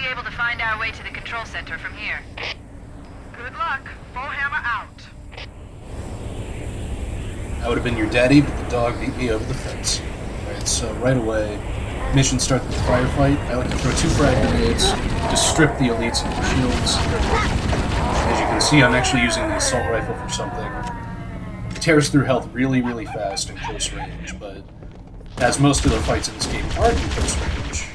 be able to find our way to the control center from here. Good luck. Bullhammer out. I would have been your daddy, but the dog beat me over the fence. Alright, so right away, mission starts with a firefight. I like to throw 2 frag grenades to strip the elites of their shields. As you can see, I'm actually using the assault rifle for something. It tears through health really, really fast in close range, but as most of the fights in this game aren't in close range,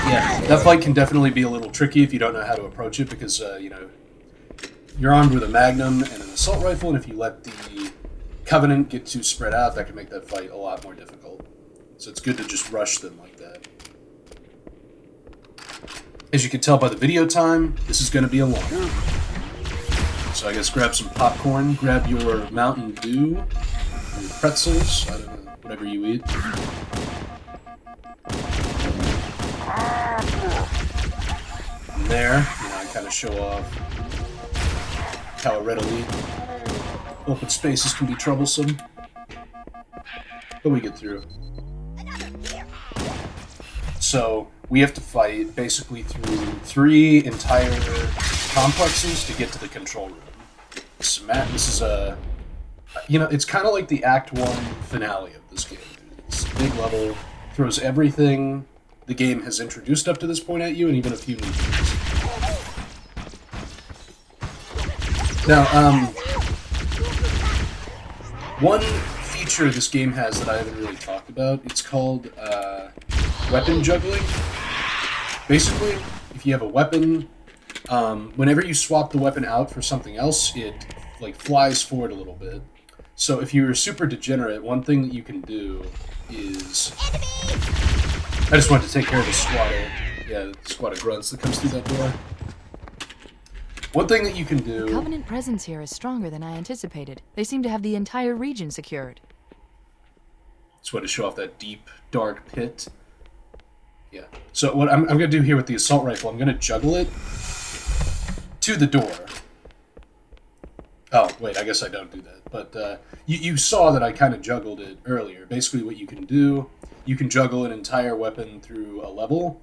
yeah, that fight can definitely be a little tricky if you don't know how to approach it, because, you know, you're armed with a Magnum and an assault rifle, and if you let the Covenant get too spread out, that can make that fight a lot more difficult. So it's good to just rush them like that. As you can tell by the video time, this is going to be a long one. So I guess grab some popcorn, grab your Mountain Dew, your pretzels, I don't know, whatever you eat. And there, you know, I kind of show off how a red elite. Open spaces can be troublesome, but we get through. So we have to fight basically through 3 entire complexes to get to the control room. This is a, you know, it's kind of like the Act 1 finale of this game. It's a big level, throws everything the game has introduced up to this point at you, and even a few new things. Now, one feature this game has that I haven't really talked about, it's called weapon juggling. Basically, if you have a weapon, whenever you swap the weapon out for something else, it like flies forward a little bit. So if you're a super degenerate, one thing that you can do is... I just wanted to take care of the squad of grunts that comes through that door. One thing that you can do... The Covenant presence here is stronger than I anticipated. They seem to have the entire region secured. Just want to show off that deep, dark pit. Yeah. So what I'm going to do here with the assault rifle, I'm going to juggle it to the door. Oh, wait, I guess I don't do that. But you saw that I kind of juggled it earlier. Basically what you can do, you can juggle an entire weapon through a level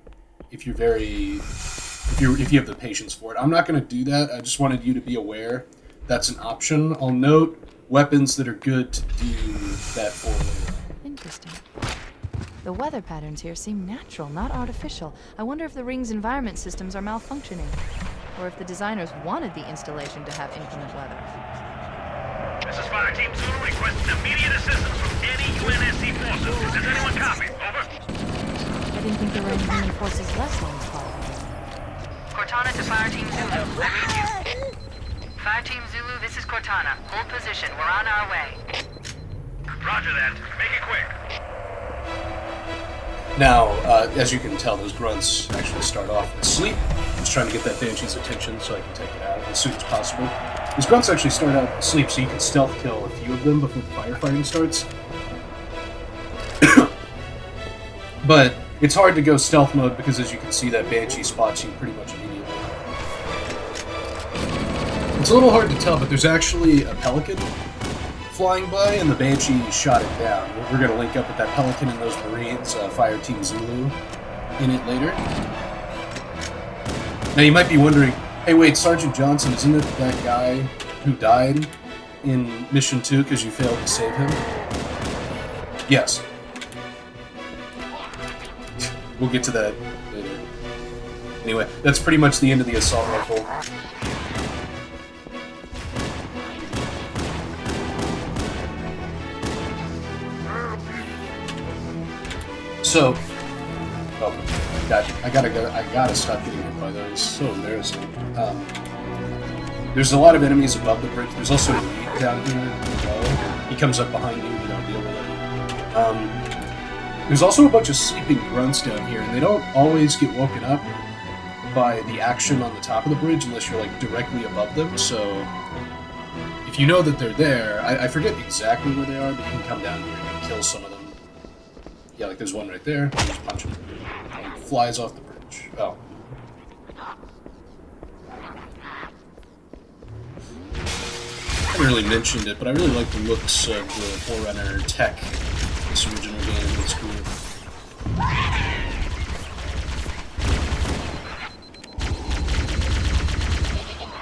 if you're if you have the patience for it. I'm not going to do that. I just wanted you to be aware that's an option. I'll note weapons that are good to do that for later. Interesting. The weather patterns here seem natural, not artificial. I wonder if the ring's environment systems are malfunctioning, or if the designers wanted the installation to have inclement weather. This is Fire Team Zulu requesting immediate assistance from any UNSC forces. Does anyone copy? Over. I didn't think there were any human forces left on this part. Cortana to Fire Team Zulu. I read you. Fire Team Zulu, this is Cortana. Hold position. We're on our way. Roger that. Make it quick. Now, as you can tell, those grunts actually start off asleep. I'm just trying to get that Banshee's attention so I can take it out as soon as possible. These grunts actually start out asleep, so you can stealth kill a few of them before the firefighting starts. But it's hard to go stealth mode because, as you can see, that Banshee spots you pretty much immediately. It's a little hard to tell, but there's actually a Pelican flying by, and the Banshee shot it down. We're going to link up with that Pelican and those Marines, Fire Team Zulu, in it later. Now you might be wondering, hey wait, Sergeant Johnson, isn't it that guy who died in Mission 2 because you failed to save him? Yes. We'll get to that later. Anyway, that's pretty much the end of the assault rifle. So, I gotta stop getting hit by those. So embarrassing. There's a lot of enemies above the bridge. There's also a lead down here as well. He comes up behind you, you don't deal with it. There's also a bunch of sleeping grunts down here, and they don't always get woken up by the action on the top of the bridge unless you're like directly above them. So if you know that they're there, I forget exactly where they are, but you can come down here and kill some of them. Yeah, like there's one right there. You just punch him. And he flies off the bridge. Oh. I haven't really mentioned it, but I really like the looks of the Forerunner tech in this original game. It's cool.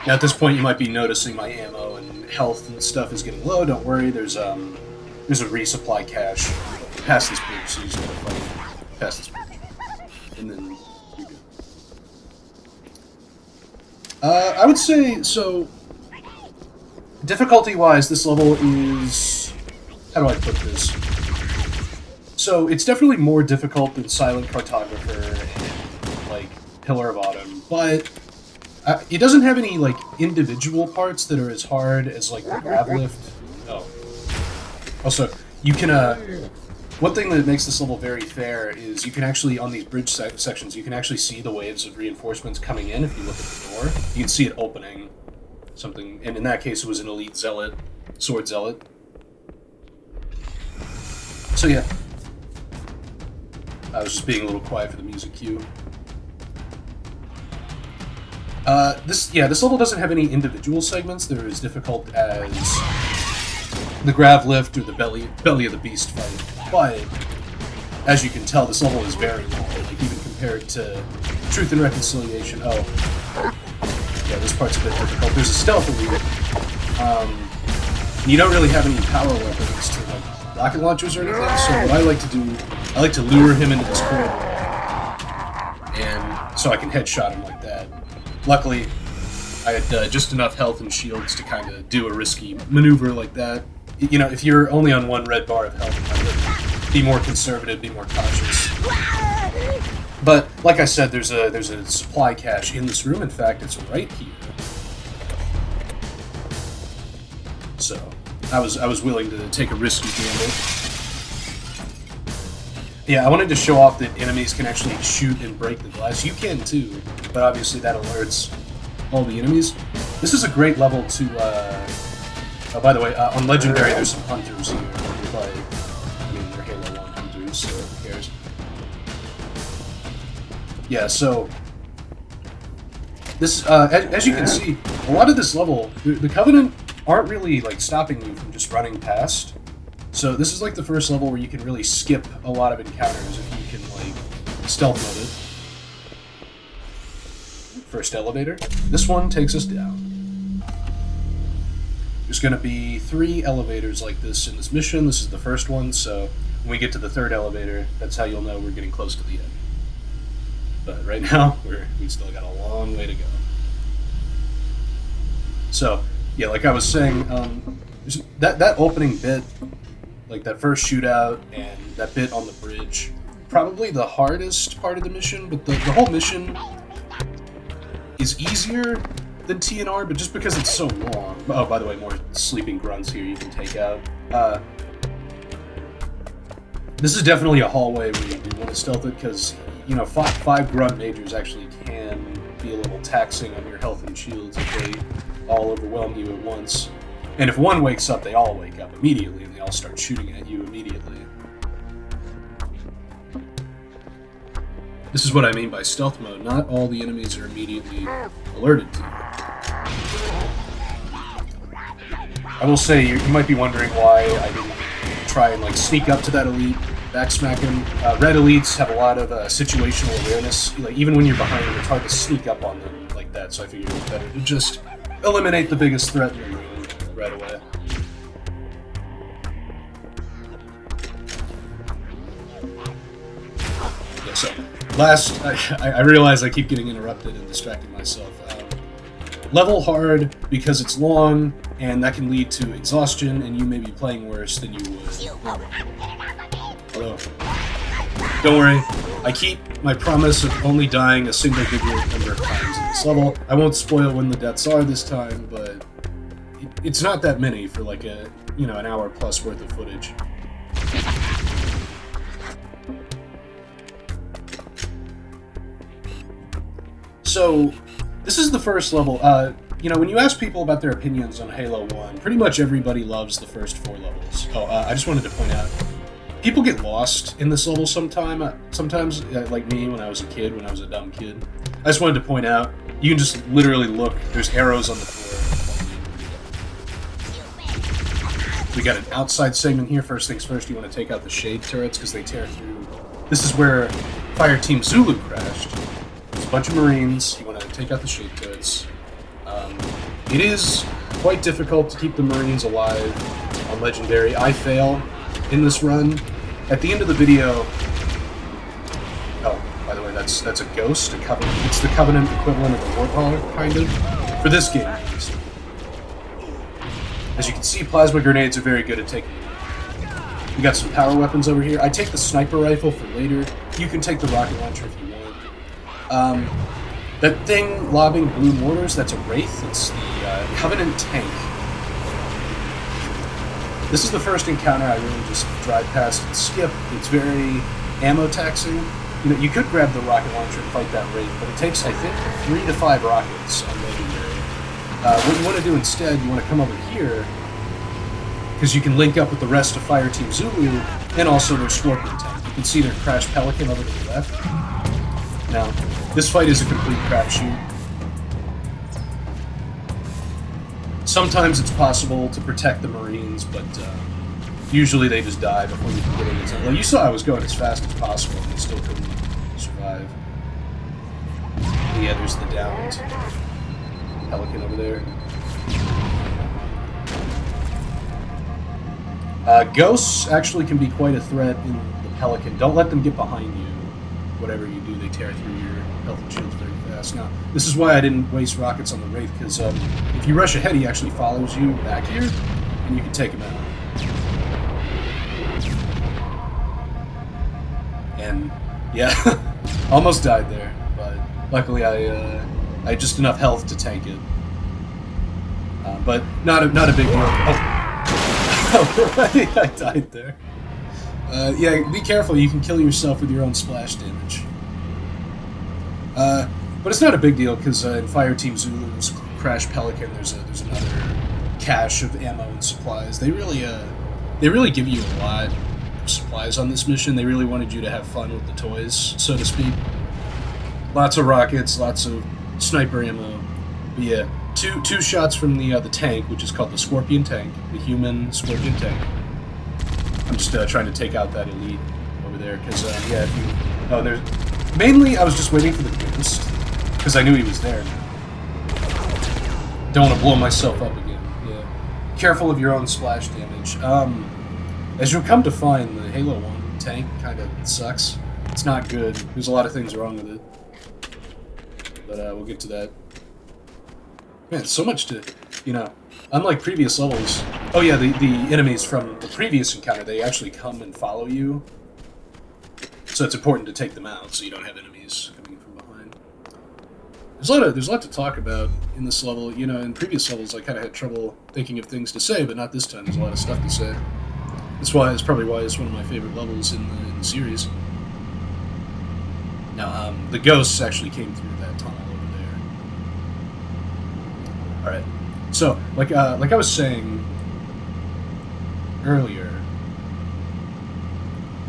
Now at this point you might be noticing my ammo and health and stuff is getting low. Don't worry, there's a resupply cache past this bridge, so you just gotta fight past this bridge. And then you're good. I would say, so difficulty-wise, this level is, how do I put this? So it's definitely more difficult than Silent Cartographer and like Pillar of Autumn, but it doesn't have any like individual parts that are as hard as like the grab lift. Oh. Also, you can one thing that makes this level very fair is you can actually, on these bridge sections, you can actually see the waves of reinforcements coming in. If you look at the door, you can see it opening something, and in that case it was an elite zealot, sword zealot. So yeah. I was just being a little quiet for the music cue. This level doesn't have any individual segments that are as difficult as the grav lift or the belly of the beast fight, but as you can tell, this level is very long, like even compared to Truth and Reconciliation. Oh, yeah, this part's a bit difficult. There's a stealth elite. You don't really have any power weapons to like rocket launchers or anything, so what I like to do, I like to lure him into this corner, and so I can headshot him like that. Luckily, I had just enough health and shields to kind of do a risky maneuver like that. You know, if you're only on one red bar of health, be more conservative, be more cautious. But like I said, there's a supply cache in this room. In fact, it's right here. So I was willing to take a risky gamble. Yeah, I wanted to show off that enemies can actually shoot and break the glass. You can too, but obviously that alerts all the enemies. This is a great level to, oh, by the way, on Legendary there's some hunters here, but, I mean, they're Halo 1 hunters, so who cares? Yeah, so, this, as you can see, a lot of this level, the Covenant aren't really, like, stopping you from just running past. So this is like the first level where you can really skip a lot of encounters if you can like stealth mode it. First elevator. This one takes us down. There's going to be 3 elevators like this in this mission. This is the first one, so when we get to the 3rd elevator, that's how you'll know we're getting close to the end. But right now, we still got a long way to go. So, yeah, like I was saying, that opening bit, like that first shootout and that bit on the bridge, probably the hardest part of the mission, but the whole mission is easier than TNR, but just because it's so long. Oh, by the way, more sleeping grunts here you can take out. This is definitely a hallway where you do want to stealth it, because, you know, 5 grunt majors actually can be a little taxing on your health and shields if they all overwhelm you at once. And if one wakes up, they all wake up immediately, and they all start shooting at you immediately. This is what I mean by stealth mode. Not all the enemies are immediately alerted to you. I will say, you might be wondering why I didn't try and like sneak up to that elite, backsmack him. Red elites have a lot of situational awareness. Like, even when you're behind them, it's hard to sneak up on them like that, so I figured it was better to just eliminate the biggest threat in the room right away. Yeah, so, last, I realize I keep getting interrupted and distracting myself. Level hard because it's long, and that can lead to exhaustion, and you may be playing worse than you would. Hello. Don't worry, I keep my promise of only dying a single-digit number of times in this level. I won't spoil when the deaths are this time, but it's not that many for like a, you know, an hour plus worth of footage. So, this is the first level. You know, when you ask people about their opinions on Halo 1, pretty much everybody loves the first 4 levels. Oh, I just wanted to point out, people get lost in this level sometimes, like me when I was a kid, when I was a dumb kid. I just wanted to point out, you can just literally look, there's arrows on the floor. We got an outside segment here. First things first, you want to take out the shade turrets because they tear through. This is where Fire Team Zulu crashed. There's a bunch of Marines. You want to take out the shade turrets. It is quite difficult to keep the Marines alive on Legendary. I fail in this run. At the end of the video... Oh, by the way, that's a Ghost, a Covenant. It's the Covenant equivalent of a Warthog, kind of. For this game, at least. As you can see, plasma grenades are very good at taking... We got some power weapons over here. I take the sniper rifle for later. You can take the rocket launcher if you want. That thing lobbing blue mortars, that's a Wraith. It's the Covenant tank. This is the first encounter I really just drive past and skip. It's very ammo taxing. You know, you could grab the rocket launcher and fight that Wraith, but it takes, I think, 3 to 5 rockets on Legendary. What you want to do instead, you want to come over here, because you can link up with the rest of Fireteam Zulu, and also their Scorpion tank. You can see their Crash Pelican over to the left. Now, this fight is a complete crapshoot. Sometimes it's possible to protect the Marines, but usually they just die before you can get into it. Well, you saw I was going as fast as possible, and they still couldn't survive. Yeah, there's the downed Pelican over there. Ghosts actually can be quite a threat in the Pelican. Don't let them get behind you. Whatever you do, they tear through your health and shields very fast. Now, this is why I didn't waste rockets on the Wraith, because if you rush ahead, he actually follows you back here, and you can take him out. And, yeah, almost died there, but luckily I had just enough health to tank it. But not a big deal. Oh, right, I died there. Yeah, be careful, you can kill yourself with your own splash damage. But it's not a big deal, because in Fireteam Zulu's Crash Pelican, there's another cache of ammo and supplies. They really give you a lot of supplies on this mission. They really wanted you to have fun with the toys, so to speak. Lots of rockets, lots of sniper ammo. But yeah, two shots from the tank, which is called the Scorpion tank, the human Scorpion tank. I'm just trying to take out that elite over there, because, yeah, if you... Oh, there's... Mainly, I was just waiting for the Ghost, because I knew he was there. Don't want to blow myself up again, yeah. Careful of your own splash damage. As you'll come to find, the Halo 1 tank kind of sucks. It's not good. There's a lot of things wrong with it. But, we'll get to that. Man, so much to... You know... Unlike previous levels... Oh yeah, the enemies from the previous encounter, they actually come and follow you. So it's important to take them out, so you don't have enemies coming from behind. There's a lot to talk about in this level. You know, in previous levels I kind of had trouble thinking of things to say, but not this time. There's a lot of stuff to say. That's probably why it's one of my favorite levels in the series. Now, the Ghosts actually came through that tunnel over there. Alright. So, like I was saying earlier,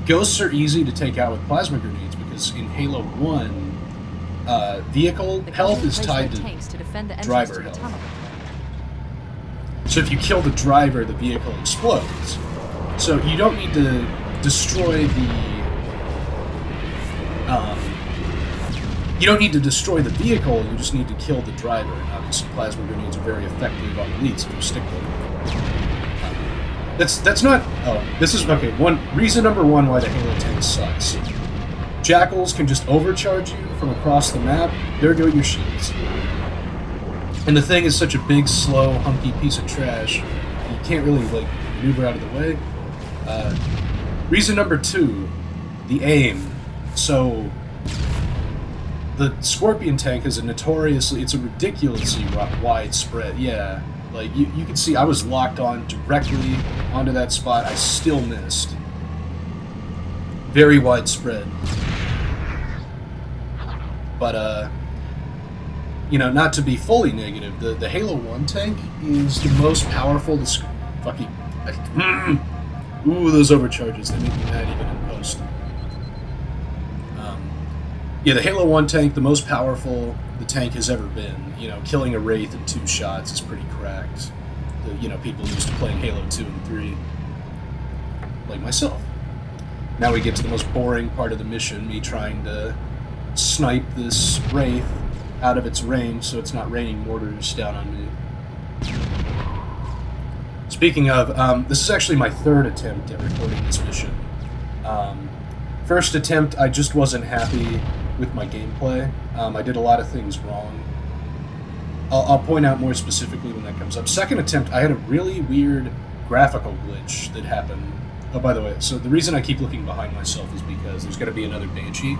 Ghosts are easy to take out with plasma grenades because in Halo 1, vehicle health is tied to driver health. So if you kill the driver, the vehicle explodes. So you don't need to destroy you don't need to destroy the vehicle, you just need to kill the driver. And obviously plasma grenades are very effective on elites if you stick with them. That's not... Oh, this is... Okay, reason number one why the Halo tank sucks. Jackals can just overcharge you from across the map. There go your shields. And the thing is such a big, slow, hunky piece of trash, you can't really, like, maneuver out of the way. Reason number two, the aim. So... The Scorpion tank is it's a ridiculously wide spread. Yeah, like you can see I was locked on directly onto that spot. I still missed. Very widespread. But you know, not to be fully negative, the Halo 1 tank is the most powerful. Ooh, those overcharges, they make me mad even in post. Yeah, the Halo 1 tank, the most powerful the tank has ever been. You know, killing a Wraith in 2 shots is pretty cracked. You know, people used to playing Halo 2 and 3. Like myself. Now we get to the most boring part of the mission, me trying to snipe this Wraith out of its range so it's not raining mortars down on me. Speaking of, this is actually my third attempt at recording this mission. First attempt, I just wasn't happy with my gameplay. I did a lot of things wrong. I'll point out more specifically when that comes up. Second attempt, I had a really weird graphical glitch that happened. Oh, by the way, so the reason I keep looking behind myself is because there's going to be another Banshee.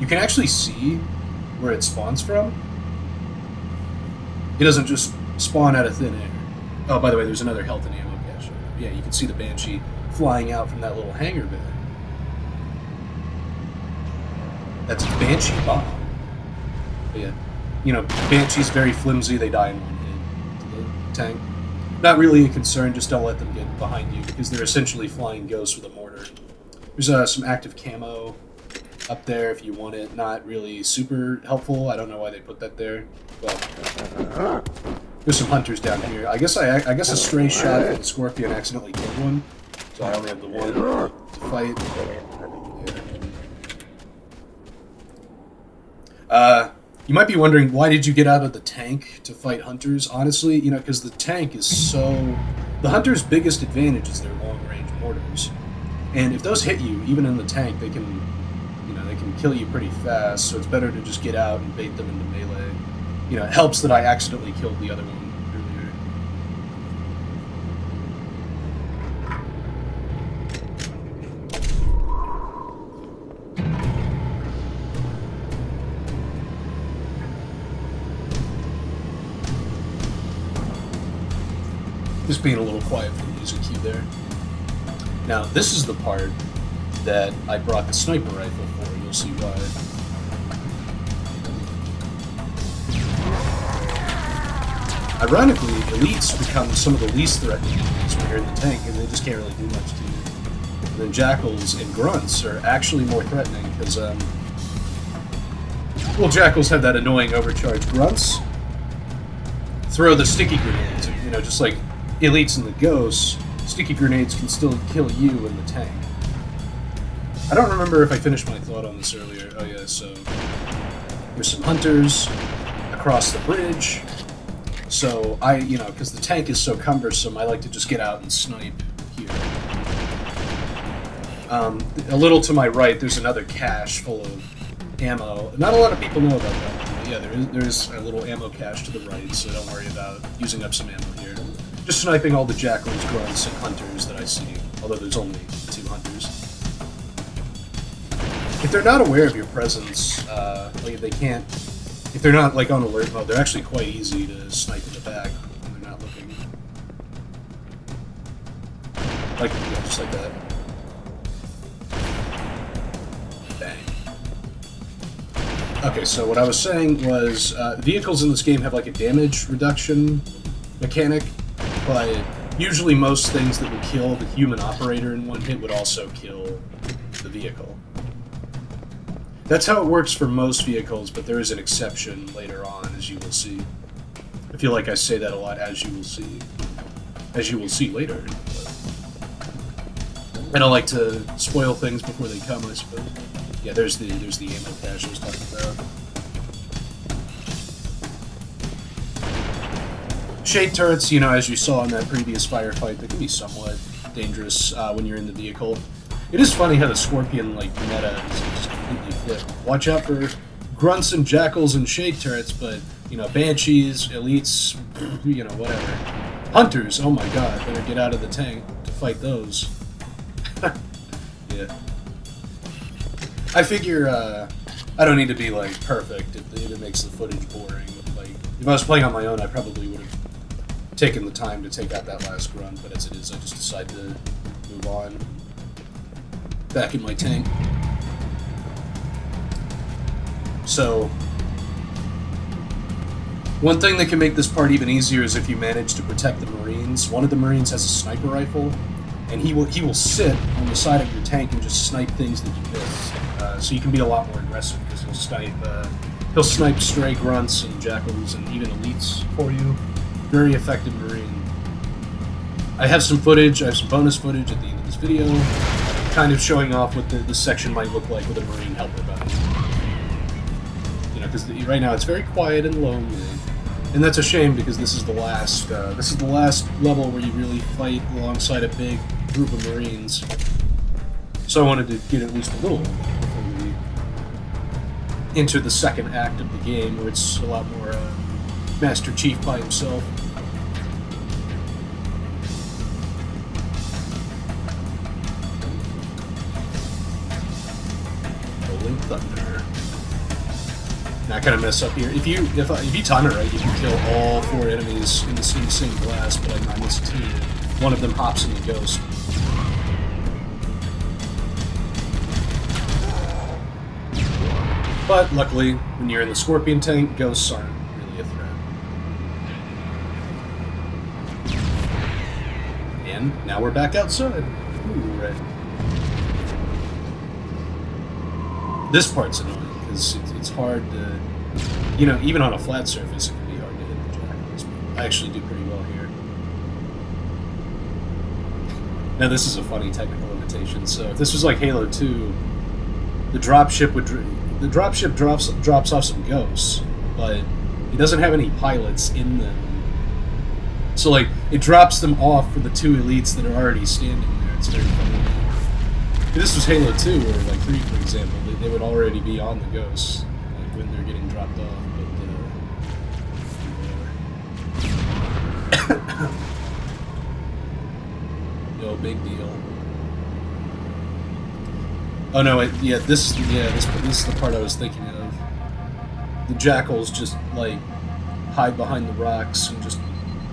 You can actually see where it spawns from. It doesn't just spawn out of thin air. Oh, by the way, there's another health and ammo cache. Yeah, you can see the Banshee flying out from that little hangar bay. That's a Banshee bomb. But yeah, you know, Banshee's very flimsy. They die in one hit to the tank. Not really a concern, just don't let them get behind you, because they're essentially flying ghosts with a mortar. There's some active camo up there if you want it. Not really super helpful. I don't know why they put that there. But there's some hunters down here. I guess a stray shot from the Scorpion accidentally killed one, so I only have the one to fight. Yeah. You might be wondering, why did you get out of the tank to fight hunters? Honestly, you know, because the tank is so... The hunter's biggest advantage is their long-range mortars. And if those hit you, even in the tank, they can, you know, they can kill you pretty fast, so it's better to just get out and bait them into melee. You know, it helps that I accidentally killed the other one earlier. Just being a little quiet for the music cue there. Now, this is the part that I brought the sniper rifle for. You'll see why. Ironically, elites become some of the least threatening enemies when you're in the tank, and they just can't really do much to you. And then jackals and grunts are actually more threatening, because, well, jackals have that annoying overcharged. Grunts throw the sticky grenades, you know, just like elites and the ghosts. Sticky grenades can still kill you in the tank. I don't remember if I finished my thought on this earlier. Oh yeah, so there's some hunters across the bridge. So you know, because the tank is so cumbersome, I like to just get out and snipe here. A little to my right, there's another cache full of ammo. Not a lot of people know about that. But yeah, there's a little ammo cache to the right, so don't worry about using up some ammo here. Just sniping all the jackals, grunts, and hunters that I see, although there's only 2 hunters. If they're not aware of your presence, like they can't, if they're not like on alert mode, they're actually quite easy to snipe in the back when they're not looking. Like, yeah, just like that. Bang. Okay, so what I was saying was, vehicles in this game have like a damage reduction mechanic. But usually most things that would kill the human operator in one hit would also kill the vehicle. That's how it works for most vehicles, but there is an exception later on, as you will see. I feel like I say that a lot, as you will see. As you will see later. I don't like to spoil things before they come, I suppose. Yeah, there's the ammo cache I was talking about. Shade turrets, you know, as you saw in that previous firefight, they can be somewhat dangerous when you're in the vehicle. It is funny how the Scorpion, like, meta is just completely flipped. Watch out for grunts and jackals and shade turrets, but, you know, banshees, elites, you know, whatever. Hunters, oh my god, better get out of the tank to fight those. Yeah. I figure, I don't need to be, like, perfect if it makes the footage boring. Like, if I was playing on my own, I probably would have taken the time to take out that last grunt, but as it is, I just decided to move on. Back in my tank. So, one thing that can make this part even easier is if you manage to protect the Marines. One of the Marines has a sniper rifle, and he will sit on the side of your tank and just snipe things that you miss. So you can be a lot more aggressive, because he'll snipe stray grunts and jackals and even elites for you. Very effective Marine. I have some footage, I have some bonus footage at the end of this video, kind of showing off what this section might look like with a Marine helper behind you. You know, because right now it's very quiet and lonely. And that's a shame because this is the last level where you really fight alongside a big group of Marines. So I wanted to get at least a little before we enter the second act of the game, where it's a lot more Master Chief by himself. Rolling Thunder. Now I kind of mess up here. If you time it right, you can kill all 4 enemies in the same blast, but I missed 2. One of them hops in the ghost. But luckily, when you're in the Scorpion tank, ghosts aren't really a threat. And now we're back outside. Ooh, right. This part's annoying because it's hard to, you know, even on a flat surface, it can be hard to hit the jackals. I actually do pretty well here. Now this is a funny technical limitation. So if this was like Halo 2, the dropship drops off some ghosts, but it doesn't have any pilots in them. So like it drops them off for the 2 elites that are already standing there. It's very funny. If this was Halo 2 or like 3, for example, they would already be on the ghosts like when they're getting dropped off. But no big deal. Oh no! This is the part I was thinking of. The jackals just like hide behind the rocks and just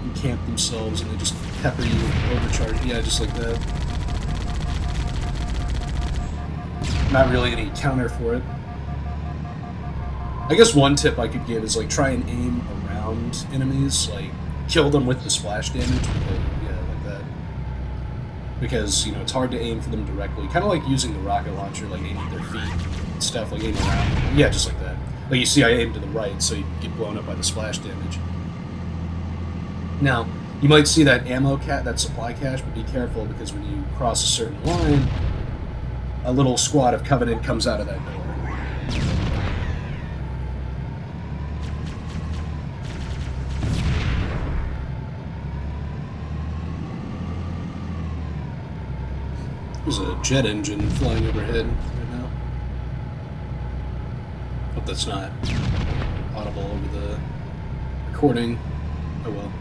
encamp themselves, and they just pepper you, overcharge. Yeah, just like that. Not really any counter for it. I guess one tip I could give is like try and aim around enemies, like kill them with the splash damage. Like that. Because, you know, it's hard to aim for them directly. Kind of like using the rocket launcher, like aiming at their feet and stuff, like aiming around. Yeah, just like that. Like you see I aimed to the right, so you get blown up by the splash damage. Now, you might see that that supply cache, but be careful because when you cross a certain line, a little squad of Covenant comes out of that door. There's a jet engine flying overhead right now. Hope that's not audible over the recording. Oh well.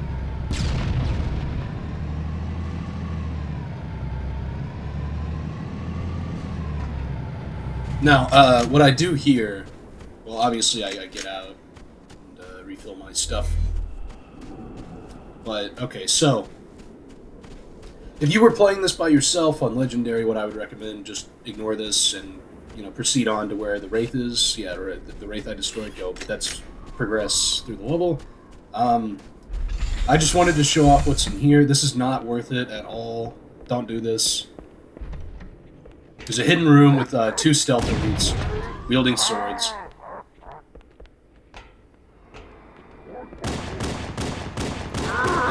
Now, what I do here, well, obviously I get out and refill my stuff. But, okay, so, if you were playing this by yourself on Legendary, what I would recommend, just ignore this and, you know, proceed on to where the Wraith is. Yeah, the Wraith I destroyed, go, but that's progress through the level. I just wanted to show off what's in here. This is not worth it at all. Don't do this. There's a hidden room with 2 stealth elites wielding swords.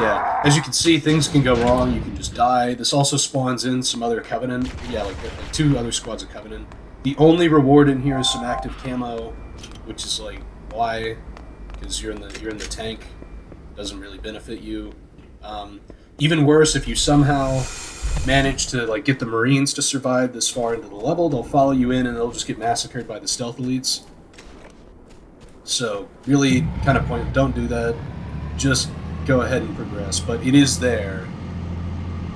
Yeah, as you can see, things can go wrong. You can just die. This also spawns in some other Covenant. Yeah, like 2 other squads of Covenant. The only reward in here is some active camo, which is like, why? Because you're in the tank. Doesn't really benefit you. Even worse, if you somehow manage to like get the Marines to survive this far into the level, they'll follow you in and they'll just get massacred by the stealth elites. So really kind of point, don't do that. Just go ahead and progress, but it is there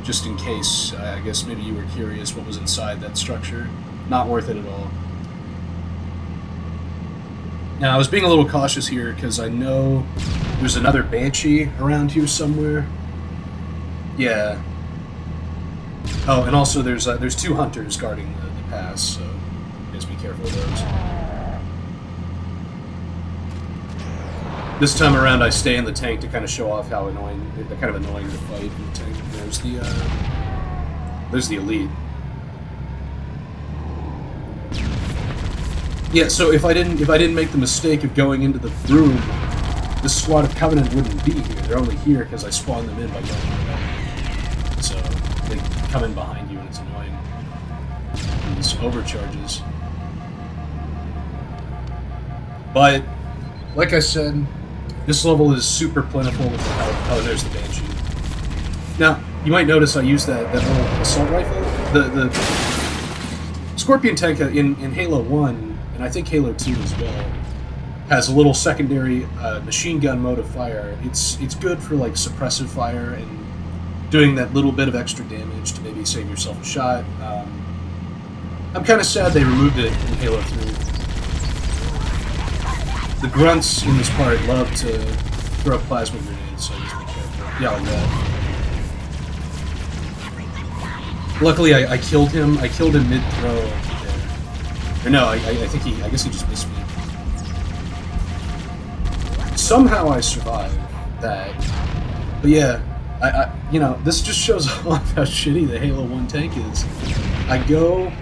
just in case. I guess maybe you were curious what was inside that structure. Not worth it at all. Now I was being a little cautious here because I know there's another Banshee around here somewhere. Yeah. Oh, and also there's 2 hunters guarding the pass, so just be careful of those. This time around, I stay in the tank to kind of show off how annoying, they're kind of annoying to fight in the tank. There's the elite. Yeah, so if I didn't make the mistake of going into the room, this squad of Covenant wouldn't be here. They're only here because I spawned them in by going into that. So they come in behind you and it's annoying. These overcharges. But like I said, This level is super plentiful with the health. Oh, there's the Banshee. Now, you might notice I used that little assault rifle. The Scorpion tank in Halo 1, and I think Halo 2 as well, has a little secondary machine gun mode of fire. It's good for like suppressive fire and doing that little bit of extra damage to maybe save yourself a shot. I'm kind of sad they removed it in Halo 3. The grunts in this part love to throw plasma grenades, so just be careful. Yeah, like that. Luckily, I killed him. I killed him mid-throw there. Or no, I think I guess he just missed me. Somehow I survived that. But yeah, you know, this just shows off how shitty the Halo 1 tank is. I go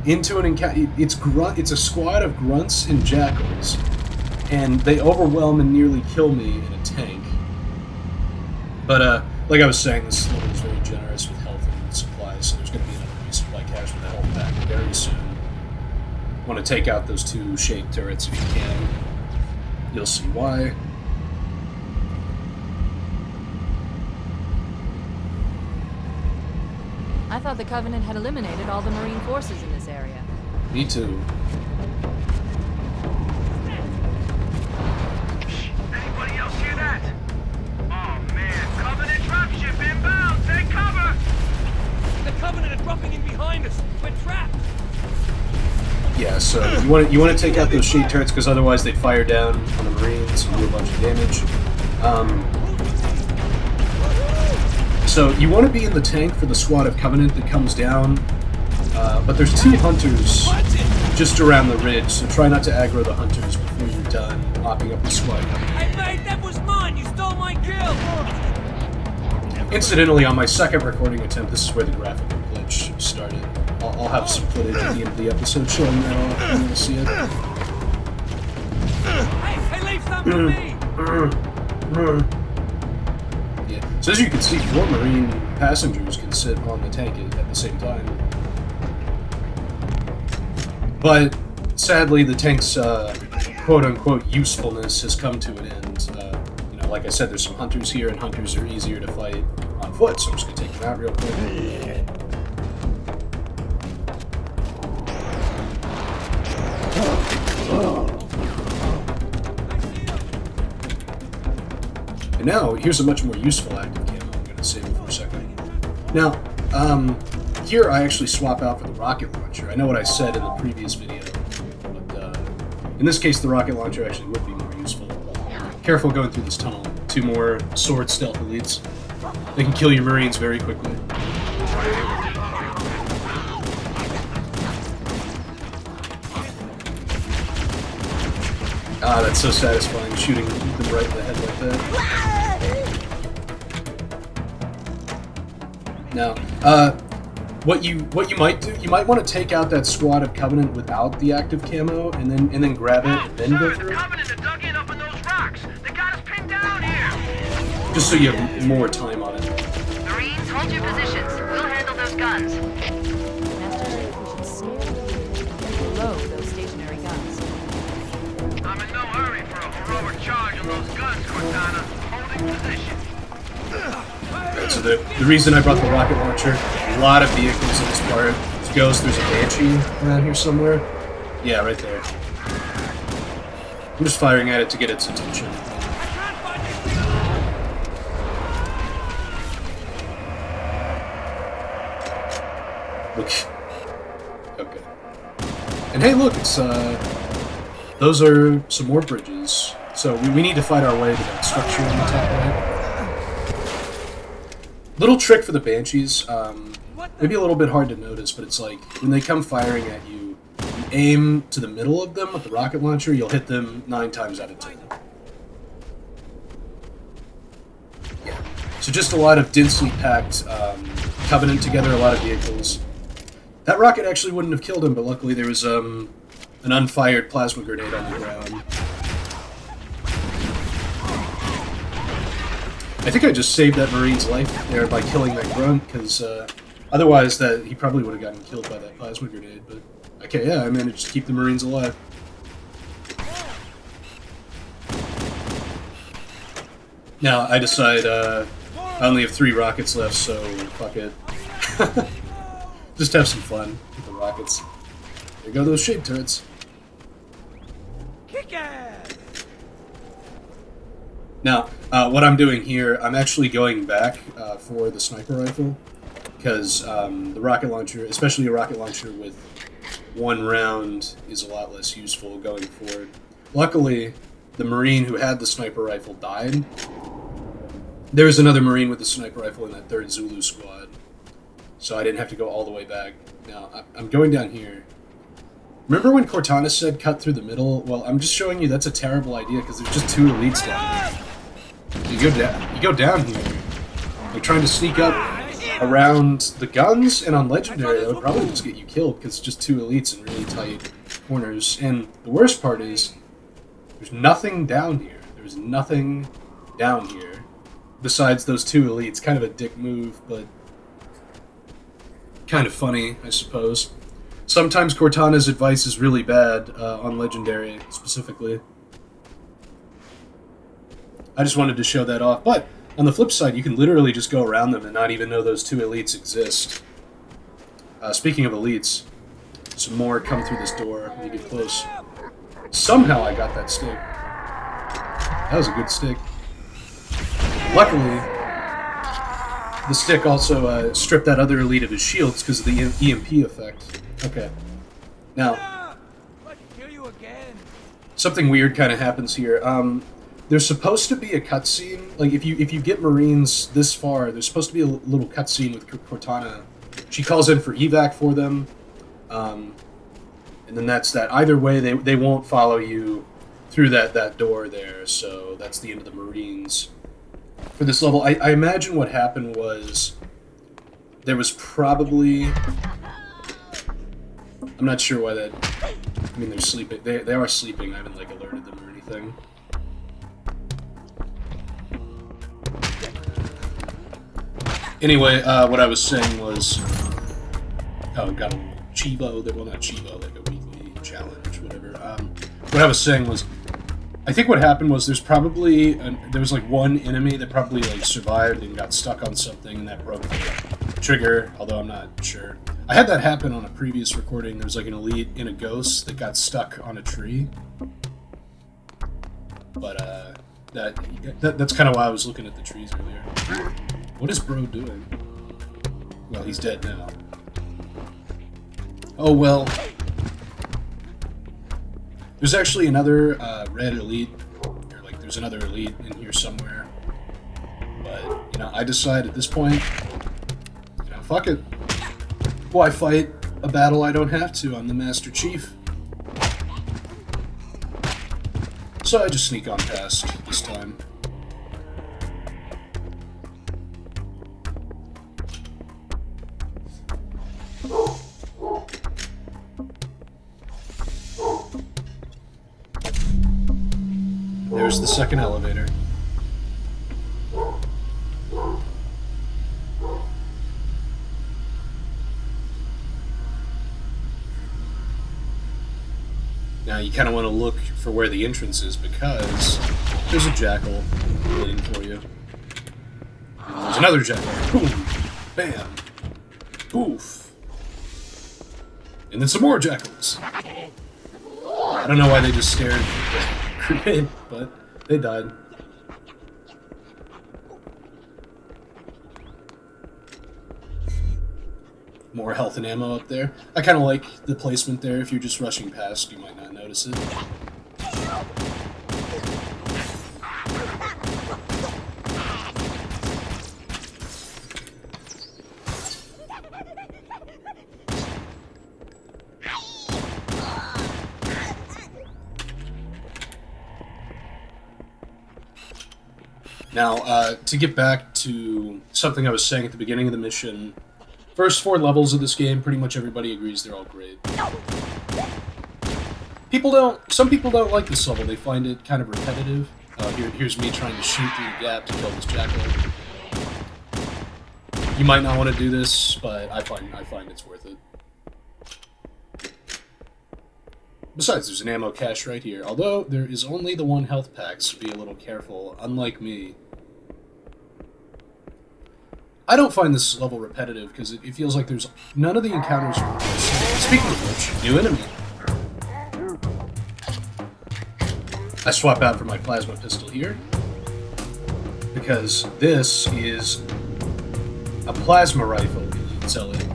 into an encounter. It's a squad of grunts and jackals, and they overwhelm and nearly kill me in a tank. But like I was saying, this level is very generous with health and supplies, so there's going to be another resupply cache with the health pack very soon. Want to take out those 2 shade turrets if you can. You'll see why. I thought the Covenant had eliminated all the Marine forces in this area. Me too. Anybody else hear that? Oh man, Covenant dropship inbound! Take cover! The Covenant are dropping in behind us! We're trapped! Yeah, so you want to take out those shade turrets because otherwise they'd fire down on the Marines and do a bunch of damage. So you want to be in the tank for the squad of Covenant that comes down, but there's 2 hunters just around the ridge, so try not to aggro the hunters before you're done mopping up the squad. Hey mate, that was mine! You stole my kill! Incidentally, on my second recording attempt, this is where the graphical glitch started. I'll have some footage at the end of the episode showing that off, and you'll see it. Hey, leave some for me! Yeah. So as you can see, 4 Marine passengers can sit on the tank at the same time. But sadly, the tank's quote-unquote usefulness has come to an end. You know, like I said, there's some hunters here, and hunters are easier to fight on foot, so I'm just gonna take them out real quick. And now, here's a much more useful active camo. I'm going to save it for a second. Now, here I actually swap out for the rocket launcher. I know what I said in the previous video, but in this case, the rocket launcher actually would be more useful. Careful going through this tunnel. 2 more sword stealth elites. They can kill your Marines very quickly. Ah, that's so satisfying, shooting them right in the head like that. Now, what you might do, you might want to take out that squad of Covenant without the active camo, and then grab it, and then go through The it. Covenant are dug in up in those rocks! They got us pinned down here! Just so you have more time on it. Marines, hold your positions. We'll handle those guns. Master, we should sail and reload those stationary guns. I'm in no hurry for a heroic charge on those guns, Cortana. Holding position. Right, so the reason I brought the rocket launcher, a lot of vehicles in this part. There's Ghost, there's a Banshee around here somewhere. Yeah, right there. I'm just firing at it to get its attention. Look. Okay. And hey, look, it's those are some more bridges. So we need to fight our way to that structure on the top right. Little trick for the Banshees, maybe a little bit hard to notice, but it's like, when they come firing at you, you aim to the middle of them with the rocket launcher, you'll hit them 9 times out of 10. Yeah. So just a lot of densely packed Covenant together, a lot of vehicles. That rocket actually wouldn't have killed him, but luckily there was an unfired plasma grenade on the ground. I think I just saved that Marine's life there by killing that grunt, because otherwise he probably would have gotten killed by that plasma grenade, but okay, yeah, I managed to keep the Marines alive. Now, I decide, I only have 3 rockets left, so fuck it. Just have some fun with the rockets. There go those shape turrets. Kick ass! Now, what I'm doing here, I'm actually going back for the sniper rifle, because the rocket launcher, especially a rocket launcher with 1 round, is a lot less useful going forward. Luckily, the Marine who had the sniper rifle died. There was another Marine with the sniper rifle in that 3rd Zulu squad, so I didn't have to go all the way back. Now, I'm going down here. Remember when Cortana said cut through the middle? Well, I'm just showing you that's a terrible idea because there's just 2 elites down here. You go down here, like trying to sneak up around the guns, and on Legendary that would probably just get you killed because it's just 2 elites in really tight corners. And the worst part is, there's nothing down here. There's nothing down here besides those 2 elites. Kind of a dick move, but kind of funny, I suppose. Sometimes Cortana's advice is really bad, on Legendary, specifically. I just wanted to show that off, but on the flip side, you can literally just go around them and not even know those 2 elites exist. Speaking of elites, some more come through this door when you get close. Somehow I got that stick. That was a good stick. Luckily, the stick also stripped that other elite of his shields because of the EMP effect. Okay. Now, I can hear you again. something weird kind of happens here. There's supposed to be a cutscene. Like, if you get Marines this far, there's supposed to be a little cutscene with Cortana. She calls in for evac for them, and then that's that. Either way, they won't follow you through that door there, so that's the end of the Marines for this level. I imagine what happened was there was probably... I'm not sure why that... I mean, they're sleeping. They are sleeping. I haven't, like, alerted them or anything. Anyway, what I was saying was... Oh, got a little Chibo. Well, not Chibo, like a weekly challenge, whatever. What I was saying was... I think what happened was there's probably... there was, like, one enemy that probably, like, survived and got stuck on something, and that broke the trigger, although I'm not sure. I had that happen on a previous recording. There was, like, an elite in a ghost that got stuck on a tree. But, that's kind of why I was looking at the trees earlier. What is Bro doing? Well, he's dead now. Oh, well. There's actually another red elite, or like there's another elite in here somewhere. But, you know, I decide at this point, you know, fuck it. Why fight a battle I don't have to? I'm the Master Chief. So I just sneak on past this time. There's the second elevator. Now you kind of want to look for where the entrance is because there's a jackal waiting for you. And there's another jackal. Boom! Bam! Poof! And then some more jackals. I don't know why they just stared at the grenade, but they died. More health and ammo up there. I kind of like the placement there. If you're just rushing past, you might not notice it. Now, to get back to something I was saying at the beginning of the mission, first 4 levels of this game, pretty much everybody agrees they're all great. Some people don't like this level, they find it kind of repetitive. Here's me trying to shoot through the gap to kill this jackal. You might not want to do this, but I find it's worth it. Besides, there's an ammo cache right here, although there is only the 1 health pack, so be a little careful. Unlike me, I don't find this level repetitive because it feels like there's none of the encounters. Speaking of which, new enemy. I swap out for my plasma pistol here because this is a plasma rifle. You sell it.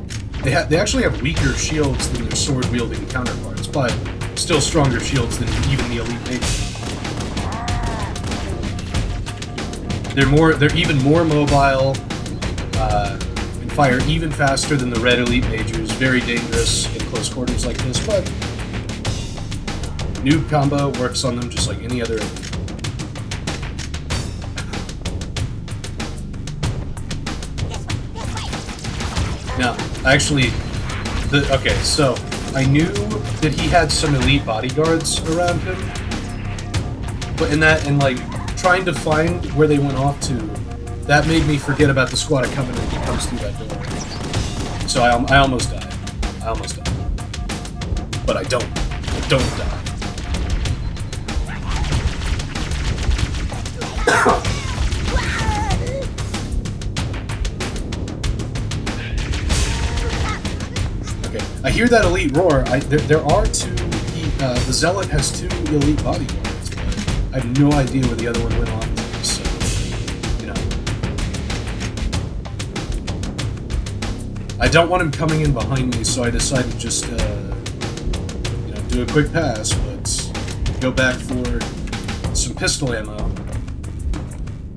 They actually have weaker shields than their sword-wielding counterparts, but still stronger shields than even the elite mages. They're even more mobile, and fire even faster than the red elite majors. Very dangerous in close quarters like this, but noob combo works on them just like any other elite. Now, actually, okay, so I knew that he had some elite bodyguards around him, but trying to find where they went off to, that made me forget about the squad of Covenant that comes through that door. So I almost died. But I don't die. Okay, I hear that elite roar. There are two. The Zealot has two elite bodyguards, but I have no idea where the other one went off to. So, I don't want him coming in behind me, so I decided to just do a quick pass, but go back for some pistol ammo,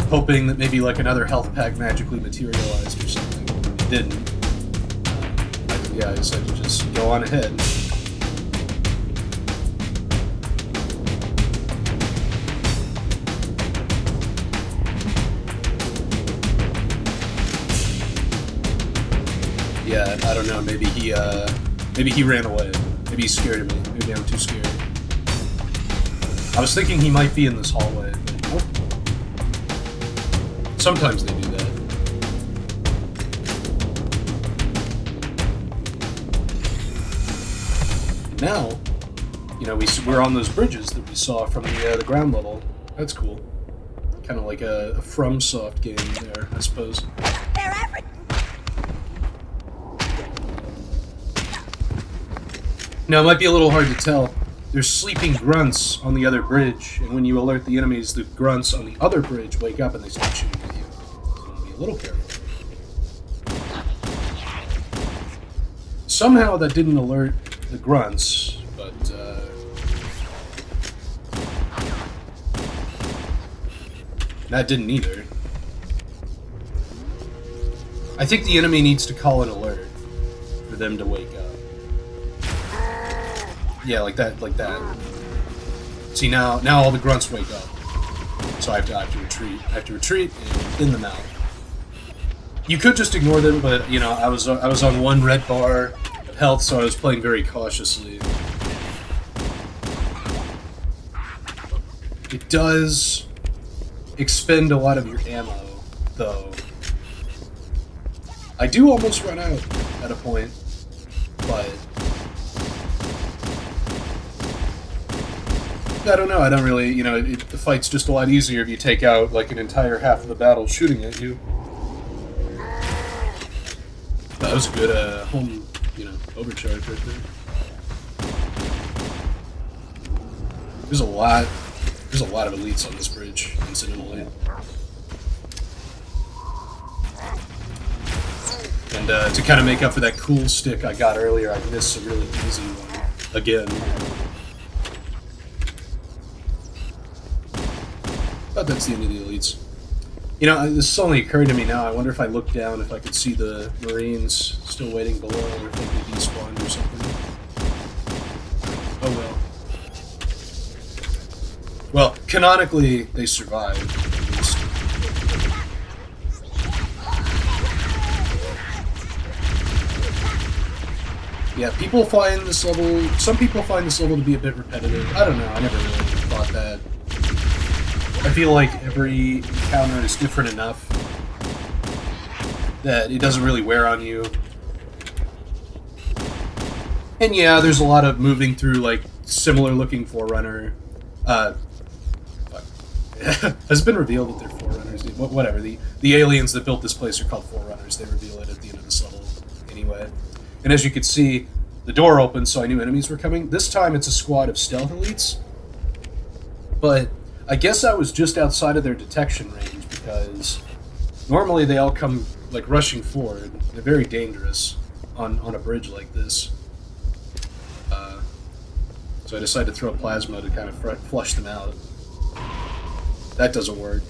hoping that maybe like another health pack magically materialized or something. It didn't. I decided to just go on ahead. Yeah, I don't know. Maybe he ran away. Maybe he's scared of me. Maybe I'm too scared. I was thinking he might be in this hallway, but nope. Sometimes they do that. Now, we're on those bridges that we saw from the ground level. That's cool. Kind of like a FromSoft game there, I suppose. Now, it might be a little hard to tell. There's sleeping grunts on the other bridge, and when you alert the enemies, the grunts on the other bridge wake up and they start shooting at you. So be a little careful. Somehow that didn't alert the grunts, but that didn't either. I think the enemy needs to call an alert for them to wake up. Yeah, like that. See, now all the grunts wake up. So I have to retreat. I have to retreat and thin them out. You could just ignore them, but I was on one red bar of health, so I was playing very cautiously. It does expend a lot of your ammo, though. I do almost run out at a point, but I don't know. I don't really, the fight's just a lot easier if you take out like an entire half of the battle shooting at you. That was a good home, overcharge right there. There's a lot of elites on this bridge, incidentally. And to kind of make up for that cool stick I got earlier, I missed a really easy one again. But that's the end of the elites. This only occurred to me now. I wonder if I look down if I could see the Marines still waiting below, or if they despawned or something. Oh well. Well, canonically, they survived, at least. Yeah, some people find this level to be a bit repetitive. I don't know, I never really thought that. I feel like every encounter is different enough that it doesn't really wear on you. And yeah, there's a lot of moving through, like, similar-looking Forerunner. Fuck. Has been revealed that they're Forerunners. whatever. The aliens that built this place are called Forerunners. They reveal it at the end of this level anyway. And as you can see, the door opened, so I knew enemies were coming. This time it's a squad of stealth elites. But I guess I was just outside of their detection range, because normally they all come, like, rushing forward. They're very dangerous on a bridge like this. So I decided to throw plasma to kind of flush them out. That doesn't work.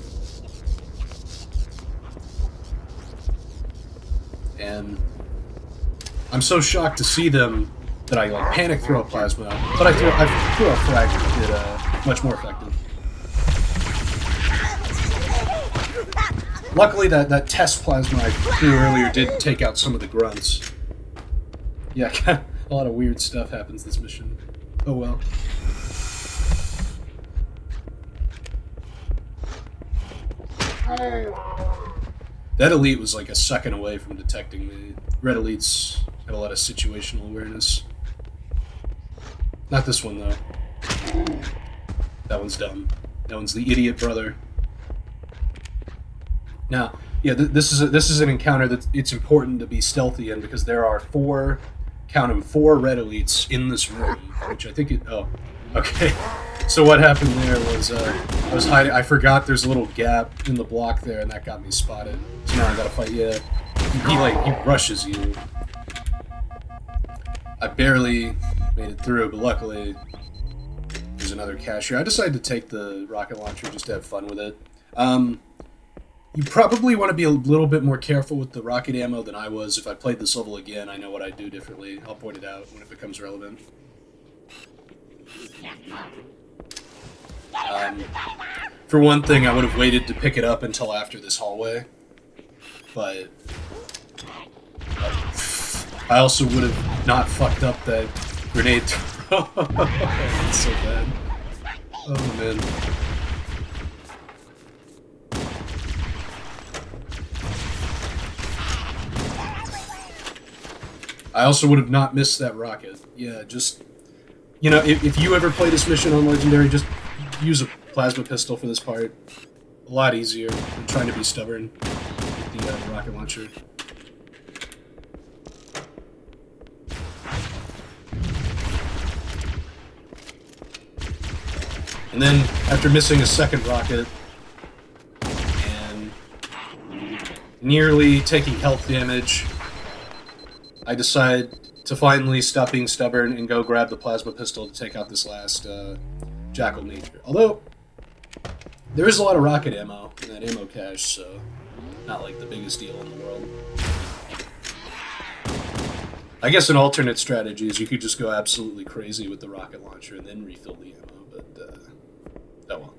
And I'm so shocked to see them that I like panic throw a plasma, but I threw a fragment that much more effective. Luckily, that test plasma I threw earlier did take out some of the grunts. Yeah, a lot of weird stuff happens this mission. Oh well. That elite was like a second away from detecting me. Red elites have a lot of situational awareness. Not this one, though. That one's dumb. That one's the idiot brother. Now, yeah, this is an encounter that it's important to be stealthy in, because there are four red elites in this room, which I think oh, okay. So what happened there was I was hiding. I forgot there's a little gap in the block there, and that got me spotted. So now I gotta fight. Yeah, he rushes you. I barely made it through, but luckily there's another cashier. I decided to take the rocket launcher just to have fun with it. You probably want to be a little bit more careful with the rocket ammo than I was. If I played this level again, I know what I'd do differently. I'll point it out when it becomes relevant. For one thing, I would have waited to pick it up until after this hallway. But I also would have not fucked up that grenade throw. It's so bad. Oh, man. I also would have not missed that rocket. Yeah, just... You know, if you ever play this mission on Legendary, just use a plasma pistol for this part. A lot easier than trying to be stubborn with the rocket launcher. And then, after missing a second rocket, and nearly taking health damage, I decide to finally stop being stubborn and go grab the plasma pistol to take out this last Jackal Major. Although, there is a lot of rocket ammo in that ammo cache, so not like the biggest deal in the world. I guess an alternate strategy is you could just go absolutely crazy with the rocket launcher and then refill the ammo, but oh well.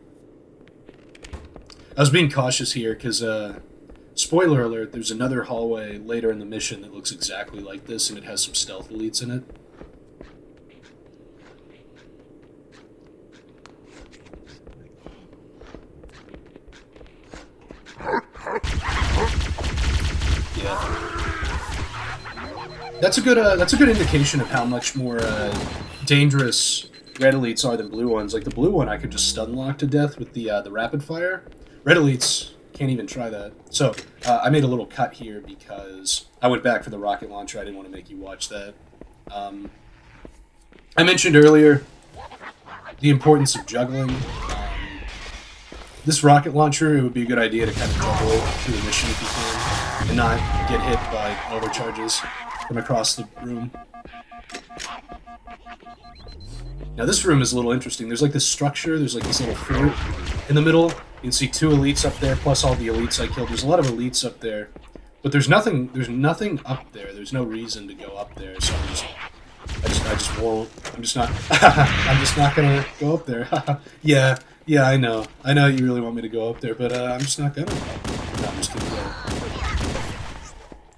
I was being cautious here because, spoiler alert, there's another hallway later in the mission that looks exactly like this, and it has some stealth elites in it. Yeah. That's a good indication of how much more dangerous red elites are than blue ones. Like the blue one I could just stun lock to death with the rapid fire. Red elites can't even try that. So, I made a little cut here because I went back for the rocket launcher. I didn't want to make you watch that. I mentioned earlier the importance of juggling. This rocket launcher, it would be a good idea to kind of juggle through the mission if you can, and not get hit by overcharges from across the room. Now this room is a little interesting. There's like this structure, there's like this little fort in the middle. You can see two elites up there, plus all the elites I killed. There's a lot of elites up there, but there's nothing up there. There's no reason to go up there, so I just won't. I'm just not gonna go up there. Yeah, I know you really want me to go up there, but I'm just not gonna. No, I'm just gonna go.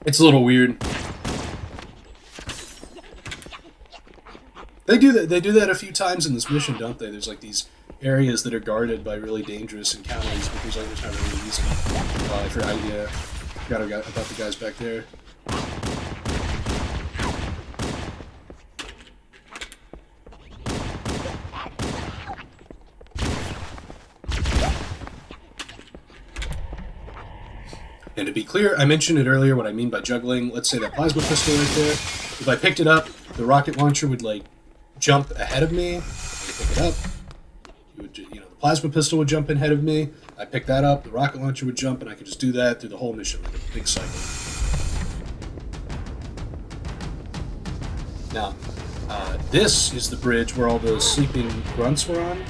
It's a little weird. They do that a few times in this mission, don't they? There's like these areas that are guarded by really dangerous encounters, but there's others not really easy. I forgot about the guys back there. And to be clear, I mentioned it earlier what I mean by juggling. Let's say that plasma pistol right there. If I picked it up, the rocket launcher would like jump ahead of me. I pick it up. It would, the plasma pistol would jump ahead of me. I pick that up, the rocket launcher would jump, and I could just do that through the whole mission, like a big cycle. Now, this is the bridge where all the sleeping grunts were on.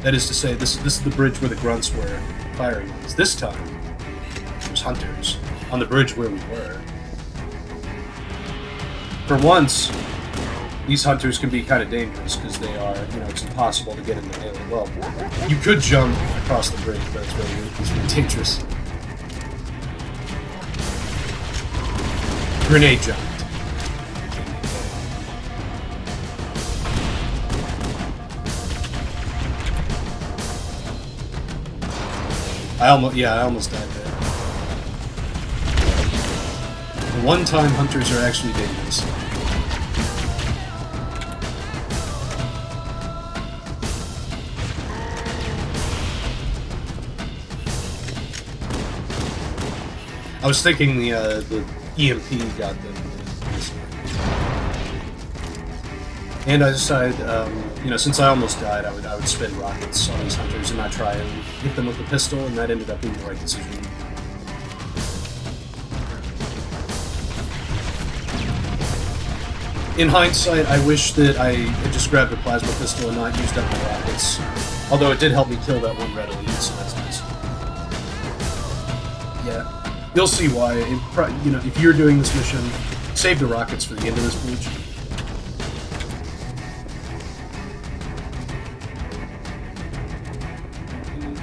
That is to say, this is the bridge where the grunts were firing on us. This time, there's hunters on the bridge where we were. For once, these hunters can be kind of dangerous because they are, it's impossible to get in the Halo. Well, you could jump across the bridge, but it's really dangerous. Grenade jumped. I almost died there. The one-time hunters are actually dangerous. I was thinking the EMP got them. And I decided, since I almost died, I would spin rockets on these hunters and not try and hit them with the pistol, and that ended up being the right decision. In hindsight, I wish that I had just grabbed a plasma pistol and not used up my rockets. Although it did help me kill that one red elite, so that's nice. Yeah. You'll see why. If you're doing this mission, save the rockets for the end of this bridge.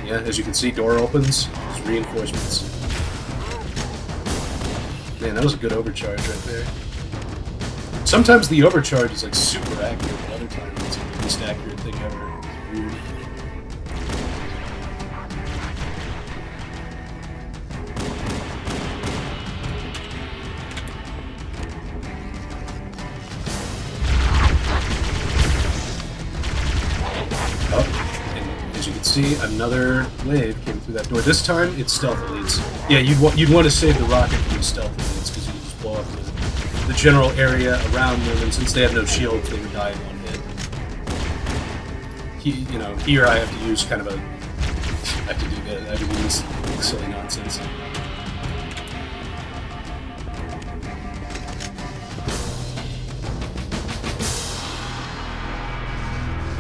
Yeah, as you can see, door opens. There's reinforcements. Man, that was a good overcharge right there. Sometimes the overcharge is like super accurate, but other times it's the least accurate thing ever. It's weird. See, another wave came through that door. This time, it's stealth elites. Yeah, you'd want to save the rocket from these stealth elites because you just blow up the general area around them, and since they have no shield, they would die in one hit. Here I have to use kind of I have to do this silly nonsense.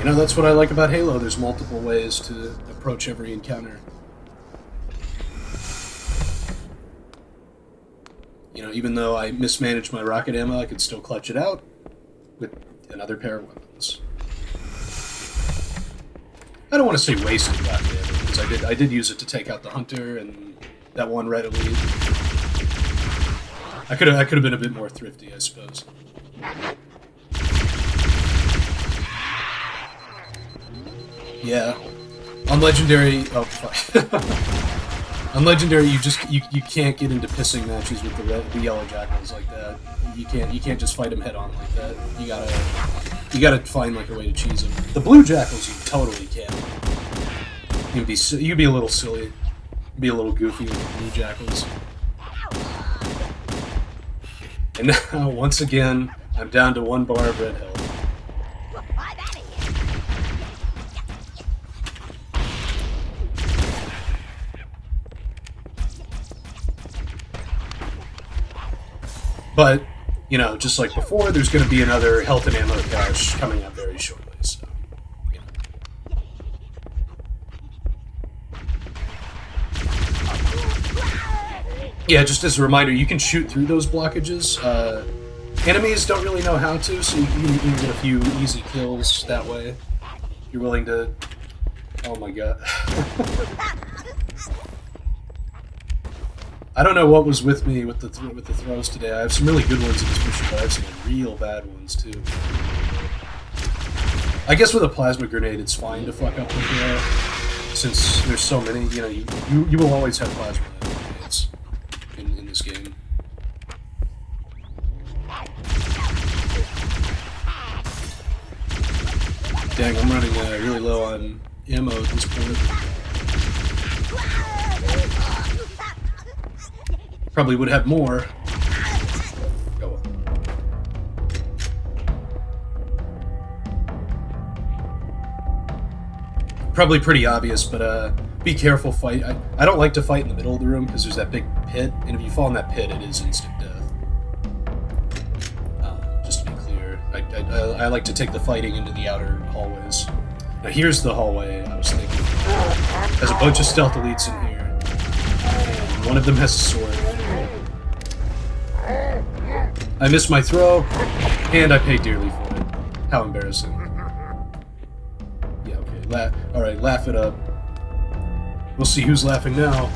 That's what I like about Halo. There's multiple ways to approach every encounter. Even though I mismanaged my rocket ammo, I could still clutch it out with another pair of weapons. I don't want to say wasted rocket ammo, because I did use it to take out the hunter and that one red elite. I could have been a bit more thrifty, I suppose. Yeah, on Legendary. Oh fuck. On Legendary, you can't get into pissing matches with the yellow jackals like that. You can't just fight them head on like that. You gotta find like a way to cheese them. The blue jackals you totally can. You'd be a little silly, be a little goofy with the blue jackals. And now once again, I'm down to 1 bar of red health. But, just like before, there's going to be another health and ammo cache coming up very shortly, so, Yeah, just as a reminder, you can shoot through those blockages. Enemies don't really know how to, so you can get a few easy kills that way. You're willing to... Oh my god. I don't know what was with me with the throws today. I have some really good ones in this mission, but I have some real bad ones too. I guess with a plasma grenade, it's fine to fuck up the throw, since there's so many. You will always have plasma grenades in this game. Dang, I'm running really low on ammo at this point. Probably would have more. Go on. Probably pretty obvious, but be careful fight. I don't like to fight in the middle of the room because there's that big pit, and if you fall in that pit, it is instant death. Just to be clear, I like to take the fighting into the outer hallways. Now here's the hallway I was thinking. There's a bunch of stealth elites in here. And one of them has a sword. I missed my throw, and I paid dearly for it. How embarrassing. Yeah, okay. Alright, laugh it up. We'll see who's laughing now.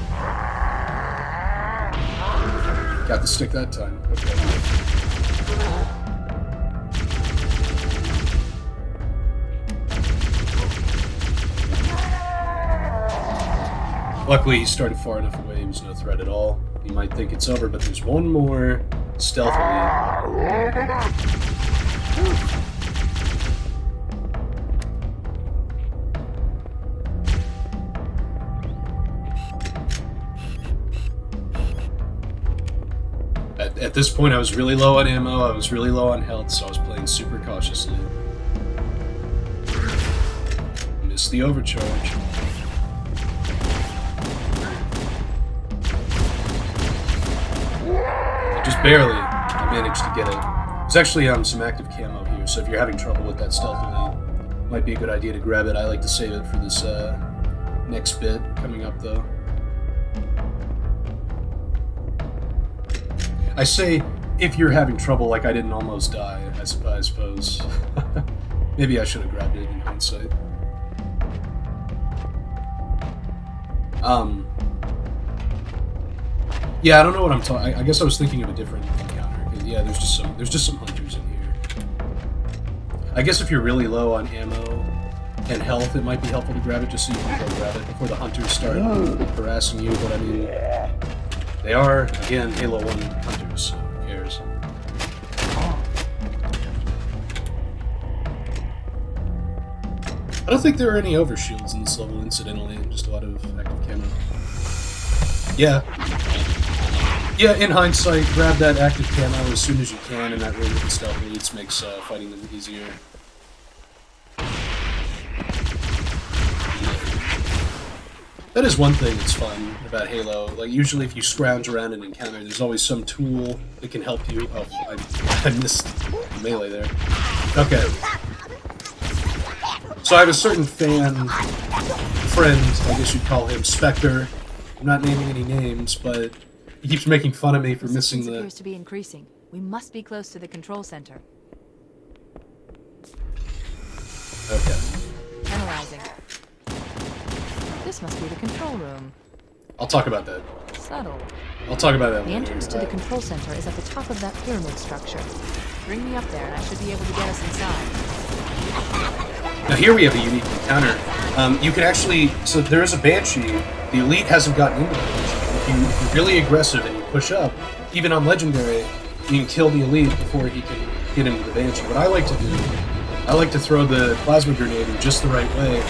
Got the stick that time. Okay. Luckily, he started far enough away, he was no threat at all. You might think it's over, but there's one more stealth elite. At this point, I was really low on ammo, I was really low on health, so I was playing super cautiously. Missed the overcharge. Just barely managed to get it. There's actually some active camo here, so if you're having trouble with that stealth elite, might be a good idea to grab it. I like to save it for this next bit coming up, though. I say, if you're having trouble, like I didn't almost die, I suppose. Maybe I should have grabbed it in hindsight. Yeah, I don't know what I'm talking. I guess I was thinking of a different encounter. 'Cause, yeah, there's just some hunters in here. I guess if you're really low on ammo and health, it might be helpful to grab it just so you can go grab it before the hunters start harassing you. But I mean, they are again Halo 1 hunters, so who cares? I don't think there are any overshields in this level, incidentally. Just a lot of active camo. Yeah. Yeah, in hindsight, grab that active camo as soon as you can in that room with the stealth elites makes fighting them easier. That is one thing that's fun about Halo. Like, usually if you scrounge around an encounter, there's always some tool that can help you. Oh, I missed the melee there. Okay. So I have a certain fan friend, I guess you'd call him Spectre. I'm not naming any names, but he keeps making fun of me for missing the... appears to be increasing. We must be close to the control center. Okay. Analyzing. This must be the control room. I'll talk about that. Subtle. I'll talk about that The later. entrance to the control center is at the top of that pyramid structure. Bring me up there and I should be able to get us inside. Now here we have a unique encounter. You can actually... So there is a Banshee. The Elite hasn't gotten into the Banshee. If you're really aggressive and you push up, even on Legendary, you can kill the Elite before he can get into the Banshee. What I like to do, I like to throw the plasma grenade in just the right way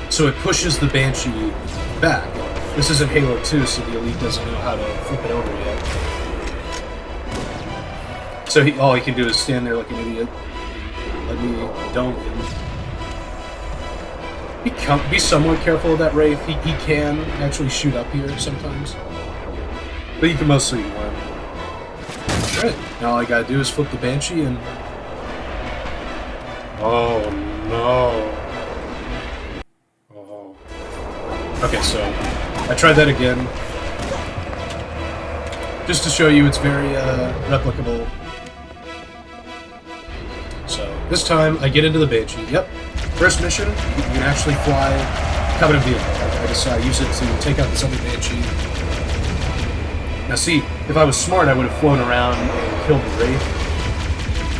so it pushes the Banshee back. This isn't Halo 2, so the Elite doesn't know how to flip it over yet. So all he can do is stand there like an idiot. Let me dome him. Be somewhat careful of that Wraith. He can actually shoot up here sometimes. But you can mostly ignore him. Alright, now all I gotta do is flip the Banshee and... Oh no. Oh. Okay, so I tried that again. Just to show you it's very replicable. So this time I get into the Banshee. Yep. First mission, you can actually fly Covenant vehicle. I just use it to take out this other Banshee. Now see, if I was smart, I would have flown around and killed the Wraith.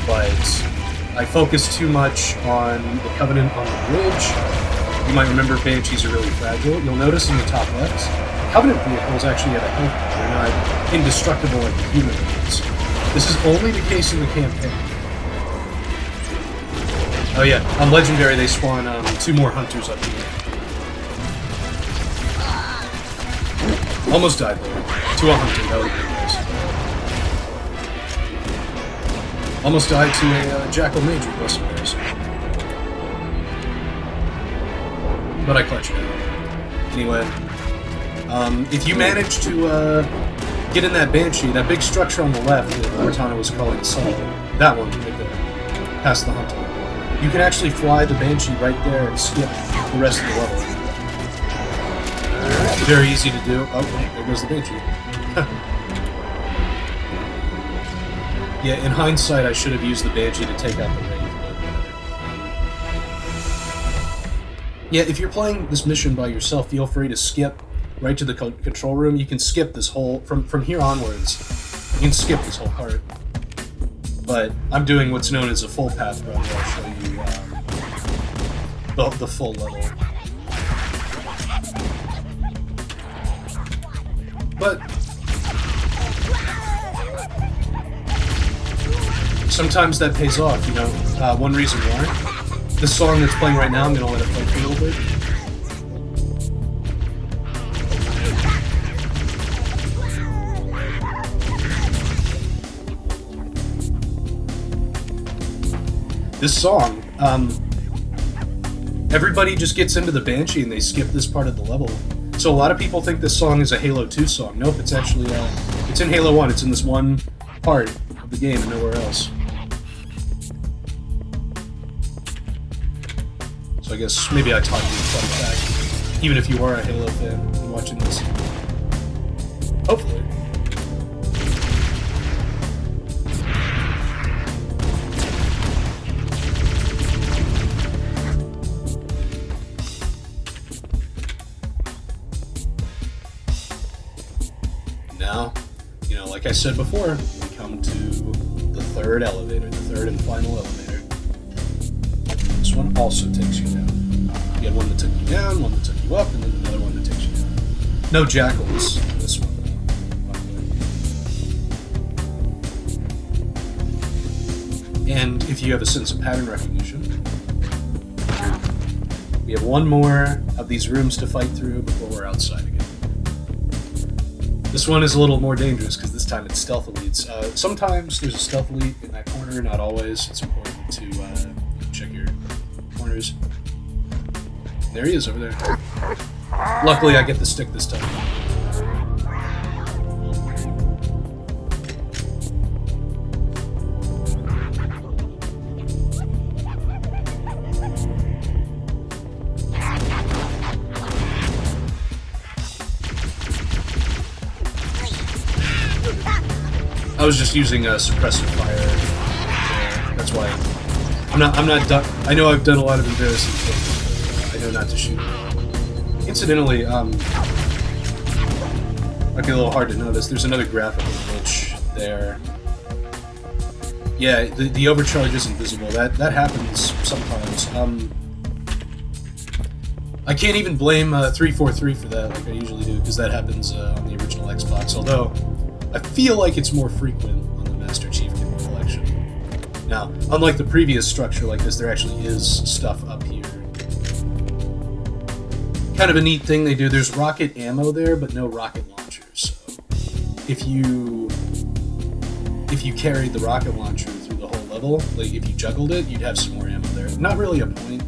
But I focused too much on the Covenant on the bridge. You might remember Banshees are really fragile. You'll notice in the top left, Covenant vehicles actually have a health. They're not indestructible like the human ones. This is only the case in the campaign. Oh yeah, on Legendary they spawn 2 more hunters up here. Almost died there. To a hunter, that would be nice. Almost died to a Jackal Major, bless him bears. But I clutched it. Anyway, if you manage to get in that Banshee, that big structure on the left that Cortana was calling Assault, that one right there, past the hunter, you can actually fly the Banshee right there and skip the rest of the level. Very easy to do. Oh, there goes the Banshee. Yeah, in hindsight, I should have used the Banshee to take out the Wraith. Yeah, if you're playing this mission by yourself, feel free to skip right to the control room. You can skip this whole... From here onwards, you can skip this whole part. But I'm doing what's known as a full path run, where I'll show you the full level. But sometimes that pays off, you know. One reason why. This song that's playing right now, I'm going to let it play for a little bit. This song, everybody just gets into the Banshee and they skip this part of the level. So a lot of people think this song is a Halo 2 song. Nope, it's actually, it's in Halo 1. It's in this one part of the game and nowhere else. So I guess maybe I taught you a fun fact, even if you are a Halo fan and watching this. Hopefully. Now, you know, like I said before, we come to the third elevator, the third and final elevator. This one also takes you down. You had one that took you down, one that took you up, and then another one that takes you down. No jackals in this one, though. And if you have a sense of pattern recognition, we have one more of these rooms to fight through before we're outside again. This one is a little more dangerous because this time it's stealth elites. Sometimes there's a stealth elite in that corner, not always. It's important to check your corners. There he is over there. Luckily, I get the stick this time. I was just using a suppressive fire. That's why I'm not done. I know I've done a lot of embarrassing things. I know not to shoot. Incidentally, might be a little hard to notice. There's another graphical glitch there. Yeah, the overcharge isn't visible. That happens sometimes. I can't even blame 343 for that, like I usually do, because that happens on the original Xbox. Although I feel like it's more frequent on the Master Chief Collection. Now, unlike the previous structure like this, there actually is stuff up here. Kind of a neat thing they do. There's rocket ammo there, but no rocket launchers. So if you carried the rocket launcher through the whole level, like if you juggled it, you'd have some more ammo there. Not really a point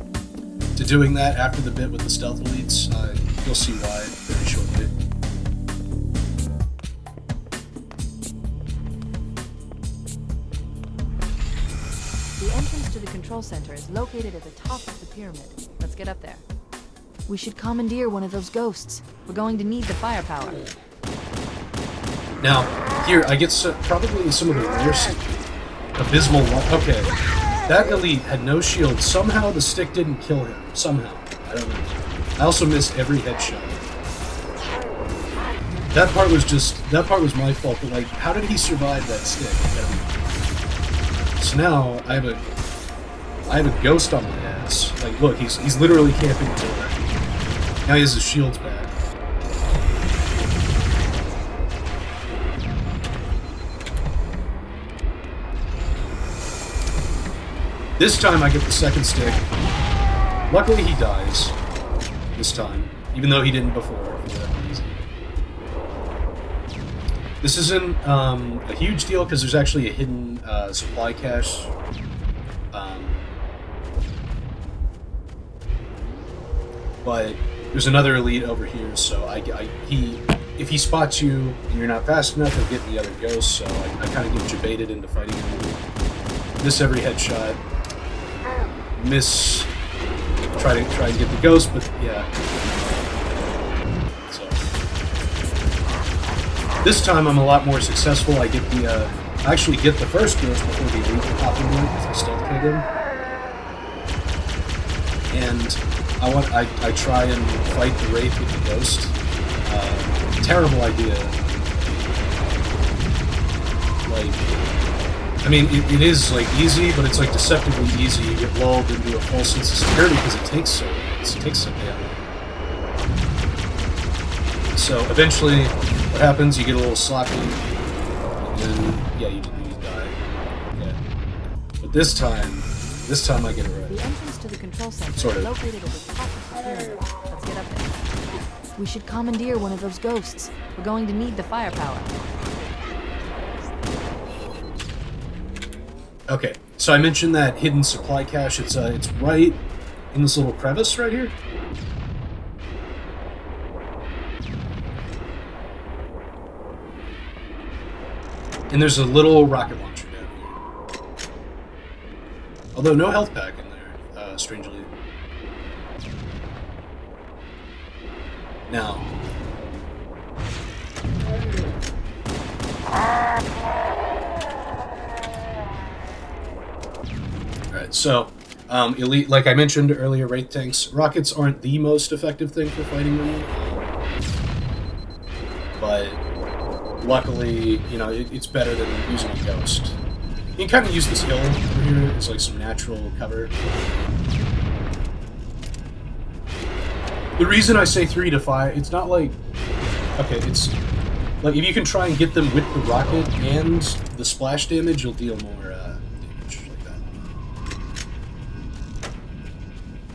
to doing that after the bit with the stealth elites. You'll see why very shortly. The entrance to the control center is located at the top of the pyramid. Let's get up there. We should commandeer one of those ghosts. We're going to need the firepower. Now, here, I get probably some of the worst abysmal... Okay, that elite had no shield. Somehow the stick didn't kill him. Somehow. I don't know. I also missed every headshot. That part was my fault, but like, how did he survive that stick? So now, I have a ghost on my ass. Like, look, he's literally camping the door. Now he has his shields back. This time I get the second stick. Luckily he dies. This time. Even though he didn't before, for that reason. This isn't a huge deal because there's actually a hidden supply cache. But there's another elite over here, so if he spots you and you're not fast enough, he'll get the other ghosts. So I kind of get you baited into fighting him. Miss every headshot. Miss. Try and get the ghost, but yeah. So this time I'm a lot more successful. I get I actually get the first ghost before the elite can hop into it because I stealth killed him. And I try and fight the Wraith with the ghost. Terrible idea. Like, I mean, it is like easy, but it's like deceptively easy. You get lulled into a false sense of security because it takes so damn. So eventually, what happens? You get a little sloppy, and then yeah, you die. Yeah. But this time I get it right. The entrance to the control center Sort of. is located at the top of the pyramid. Let's get up there. We should commandeer one of those ghosts. We're going to need the firepower. Okay, so I mentioned that hidden supply cache. It's right in this little crevice right here. And there's a little rocket launcher down here. Although no health pack in there, strangely. Now. Alright, so, elite, like I mentioned earlier, Wraith tanks, rockets aren't the most effective thing for fighting them. But luckily, you know, it's better than using a ghost. You can kind of use this hill over here as like some natural cover. The reason I say 3 to 5, it's not like... Okay, it's... Like, if you can try and get them with the rocket and the splash damage, you'll deal more damage like that.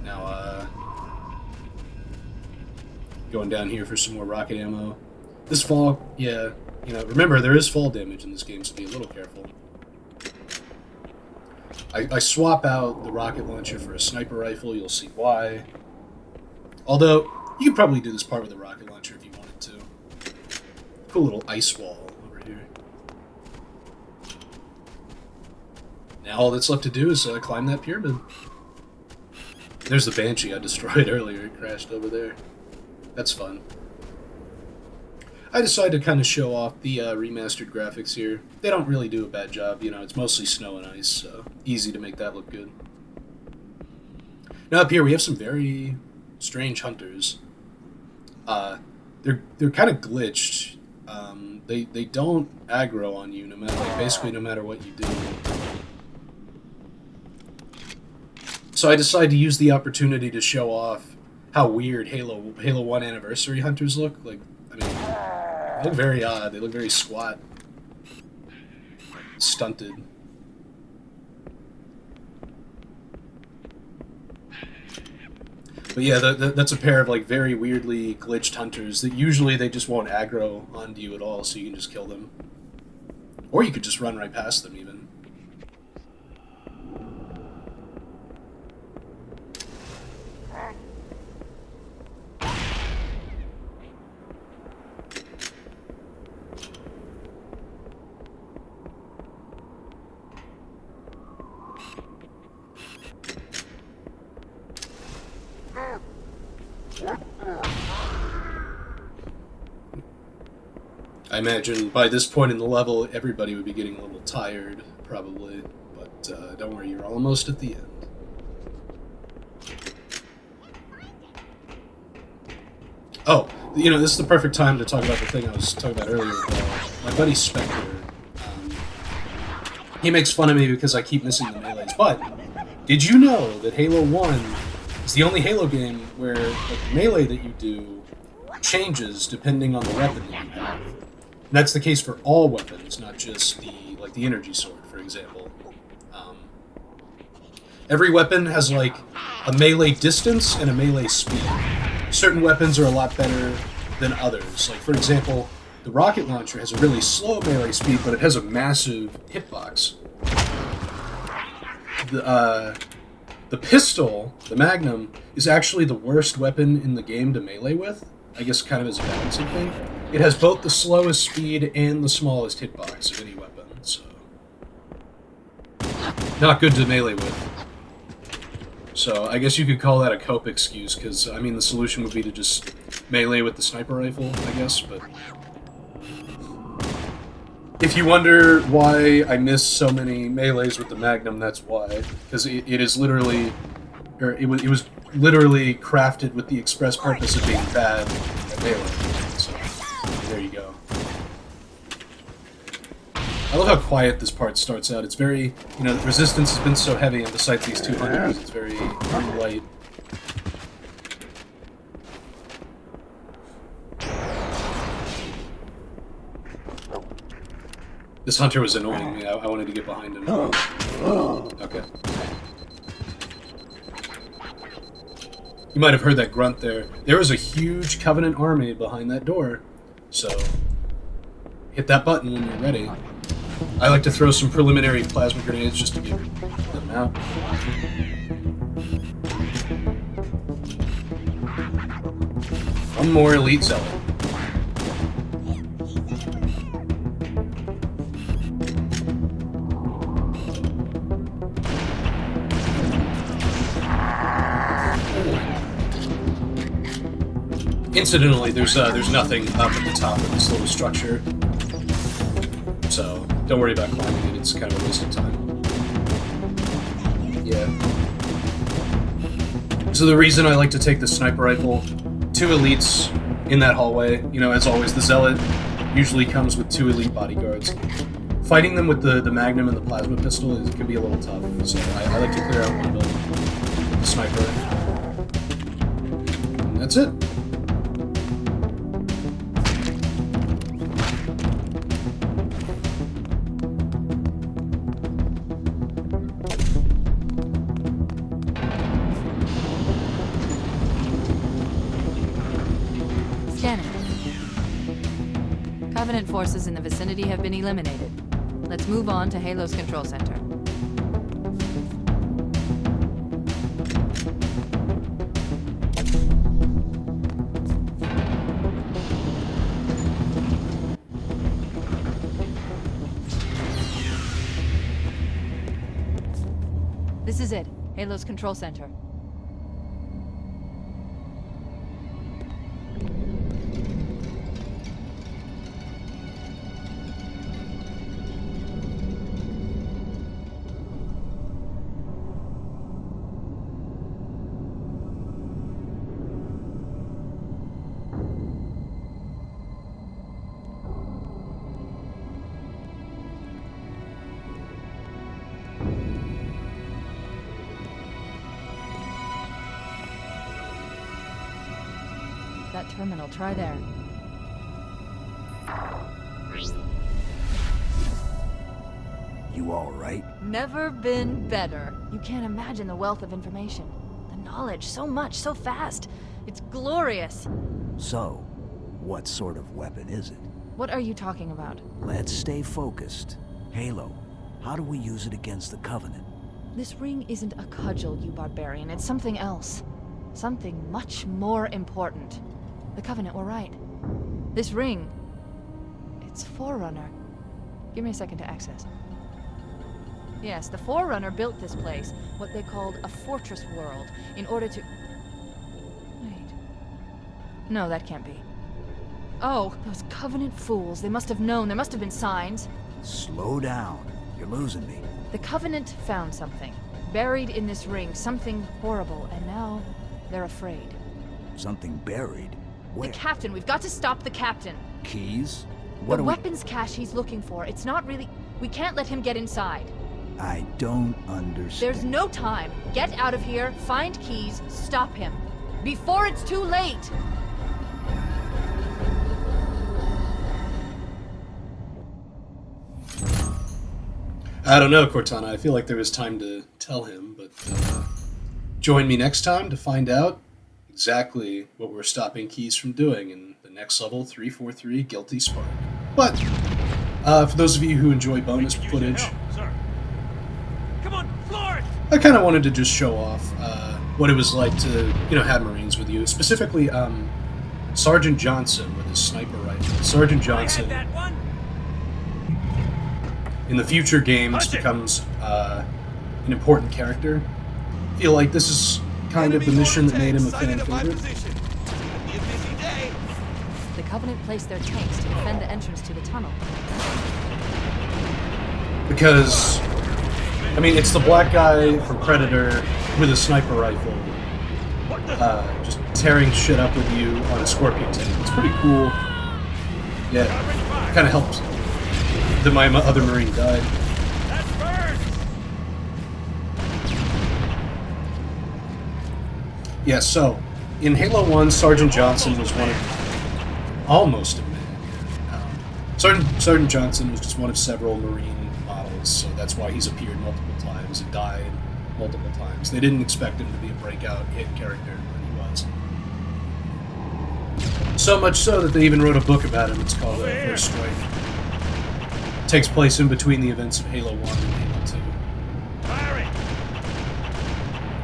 Now, going down here for some more rocket ammo. This fall, yeah, you know, remember, there is fall damage in this game, so be a little careful. I swap out the rocket launcher for a sniper rifle, you'll see why. Although, you could probably do this part with a rocket launcher if you wanted to. Cool little ice wall over here. Now all that's left to do is climb that pyramid. There's the Banshee I destroyed earlier. It crashed over there. That's fun. I decided to kind of show off the remastered graphics here. They don't really do a bad job, you know, it's mostly snow and ice, so easy to make that look good. Now up here we have some very strange hunters. They're kind of glitched. They don't aggro on you no matter, like, basically no matter what you do. So I decided to use the opportunity to show off how weird Halo 1 Anniversary hunters look. Like, I mean, they look very odd. They look very squat, stunted. But yeah, that's a pair of like very weirdly glitched hunters that usually they just won't aggro onto you at all, so you can just kill them. Or you could just run right past them even. I imagine by this point in the level, everybody would be getting a little tired, probably. But don't worry, you're almost at the end. Oh, you know, this is the perfect time to talk about the thing I was talking about earlier. My buddy Spectre, he makes fun of me because I keep missing the melees. But did you know that Halo 1 is the only Halo game where the melee that you do changes depending on the weapon that you have? And that's the case for all weapons, not just the energy sword, for example. Every weapon has like a melee distance and a melee speed. Certain weapons are a lot better than others. Like, for example, the rocket launcher has a really slow melee speed, but it has a massive hitbox. The pistol, the Magnum, is actually the worst weapon in the game to melee with. I guess kind of as a balancing thing. It has both the slowest speed and the smallest hitbox of any weapon, so... not good to melee with. So I guess you could call that a cope excuse, because, I mean, the solution would be to just melee with the sniper rifle, I guess, but... if you wonder why I miss so many melees with the Magnum, that's why. Because it is literally... or it was literally crafted with the express purpose of being bad at melee. So, there you go. I love how quiet this part starts out. It's very, you know, the resistance has been so heavy, and besides these 200s, it's very light. This hunter was annoying me. I wanted to get behind him. Okay. You might have heard that grunt there. There was a huge Covenant army behind that door, so hit that button when you're ready. I like to throw some preliminary plasma grenades just to get them out. One more elite zealot. Incidentally, there's nothing up at the top of this little structure, so don't worry about climbing it. It's kind of a waste of time. Yeah. So the reason I like to take the sniper rifle, 2 elites in that hallway. You know, as always, the zealot usually comes with 2 elite bodyguards. Fighting them with the Magnum and the plasma pistol can be a little tough, so I like to clear out one building with the sniper. And that's it. Covenant forces in the vicinity have been eliminated. Let's move on to Halo's control center. This is it, Halo's control center. That terminal, try there. You all right? Never been better. You can't imagine the wealth of information. The knowledge, so much, so fast. It's glorious. So, what sort of weapon is it? What are you talking about? Let's stay focused. Halo, how do we use it against the Covenant? This ring isn't a cudgel, you barbarian. It's something else. Something much more important. The Covenant were right. This ring... it's Forerunner. Give me a second to access. Yes, the Forerunner built this place, what they called a fortress world, in order to... Wait. No, that can't be. Oh, those Covenant fools. They must have known. There must have been signs. Slow down. You're losing me. The Covenant found something. Buried in this ring. Something horrible. And now, they're afraid. Something buried? Where? The captain. We've got to stop the captain. Keys? What The are we... weapons cache he's looking for. It's not really... We can't let him get inside. I don't understand. There's no time. Get out of here, find keys, stop him. Before it's too late! I don't know, Cortana. I feel like there was time to tell him, but join me next time to find out exactly what we're stopping Keys from doing in the next level 343 Guilty Spark. But for those of you who enjoy bonus footage, Sir. Come on, floor it! I kind of wanted to just show off what it was like to, have Marines with you. Specifically, Sergeant Johnson with his sniper rifle. Sergeant Johnson, That one? in the future games, becomes an important character. I feel like this is kind of the mission that made him a fan favorite. The Covenant placed their tanks to defend the entrance to the tunnel. Because, I mean, it's the black guy from Predator with a sniper rifle, just tearing shit up with you on a Scorpion tank. It's pretty cool. Yeah, kind of helps that my other Marine died. That's birds! Yeah, so, in Halo 1, Sergeant Johnson was almost a man. Sergeant Johnson was just one of several Marine models, so that's why he's appeared multiple times and died multiple times. They didn't expect him to be a breakout hit character, but he was. So much so that they even wrote a book about him. It's called First Strike. It takes place in between the events of Halo 1 and Halo 2. Firing!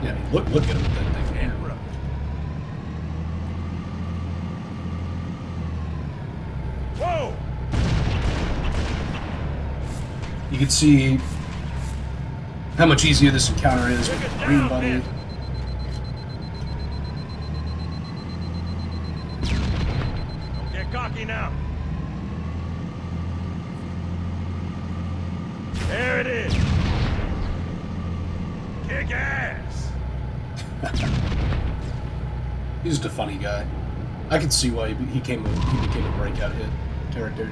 Yeah, I mean, look at him with that thing. Whoa! You can see how much easier this encounter is with the Marine buddy. Don't get cocky now. There it is. Kick ass. He's just a funny guy. I can see why he became a breakout hit character.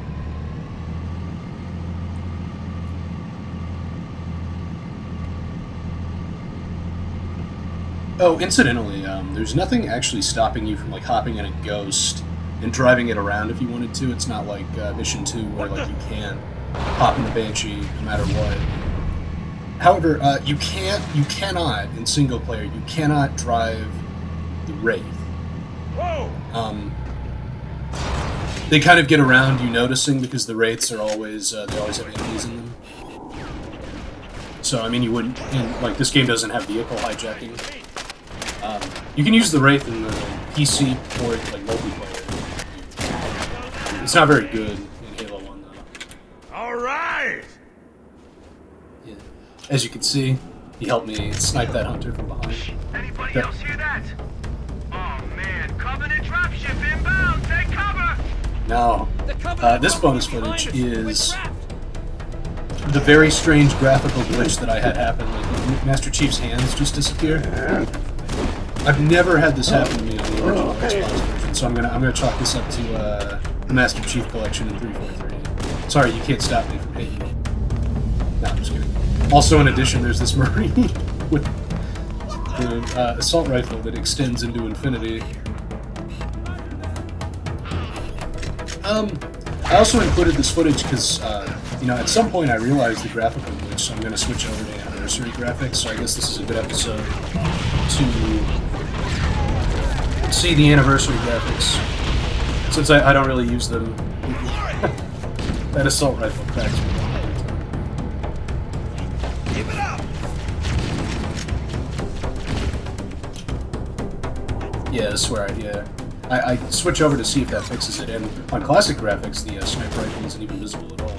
Oh, incidentally, there's nothing actually stopping you from hopping in a Ghost and driving it around if you wanted to. It's not like Mission 2 where you can't hop in the Banshee no matter what. However, you cannot in single player. You cannot drive the Wraith. Whoa! They kind of get around you noticing because the Wraiths are always they always have enemies in them. So I mean, you wouldn't this game doesn't have vehicle hijacking. You can use the Wraith in the PC or multiplayer. It's not very good in Halo 1 though. All right! Yeah. As you can see, he helped me snipe that hunter from behind. Anybody Yeah. else hear that? Oh man, Covenant dropship inbound! Take cover! Now, The Covenant this are bonus behind footage us. We're is trapped. the very strange graphical glitch that I had happen. Master Chief's hands just disappear. I've never had this happen to me on the original Xbox version, so I'm gonna chalk this up to the Master Chief collection in 343. Sorry, you can't stop me from hating me. No, I'm just kidding. Also, in addition, there's this Marine with the assault rifle that extends into infinity. I also included this footage because, at some point I realized the graphical glitch, so I'm going to switch over to anniversary graphics, so I guess this is a good episode to see the anniversary graphics, since I don't really use them. That assault rifle cracks me. Keep it up! Yeah, I swear, yeah. I switch over to see if that fixes it, and on classic graphics, the sniper rifle isn't even visible at all.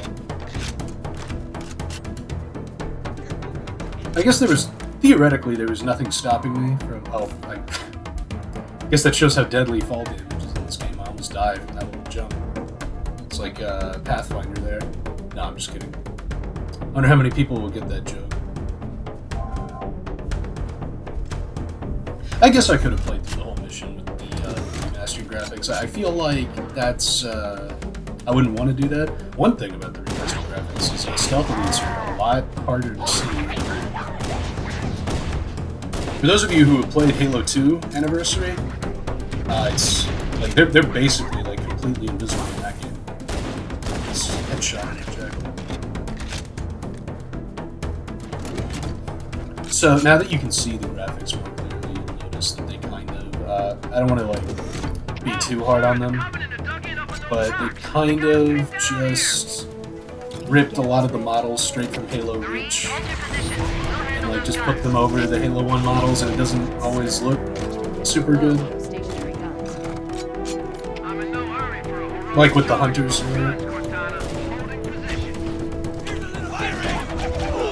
I guess theoretically, there was nothing stopping me from, I guess that shows how deadly fall damage is in this game. I almost died from that little jump. It's like Pathfinder there. No, I'm just kidding. I wonder how many people will get that joke. I guess I could have played through the whole mission with the remastered graphics. I feel like that's, I wouldn't want to do that. One thing about the remastered graphics is stealth elites are a lot harder to see. For those of you who have played Halo 2 Anniversary, it's like they're basically completely invisible in that game. It's headshot project. So now that you can see the graphics more clearly, you'll notice that they kind of I don't want to be too hard on them. Covenant are dug in up on those but they kind of just ripped a lot of the models straight from Halo Reach and like just put them over the Halo 1 models, and it doesn't always look super good. Stationary guns. I'm in no hurry for a heroic Like with the Hunters. Cortana. Holding position.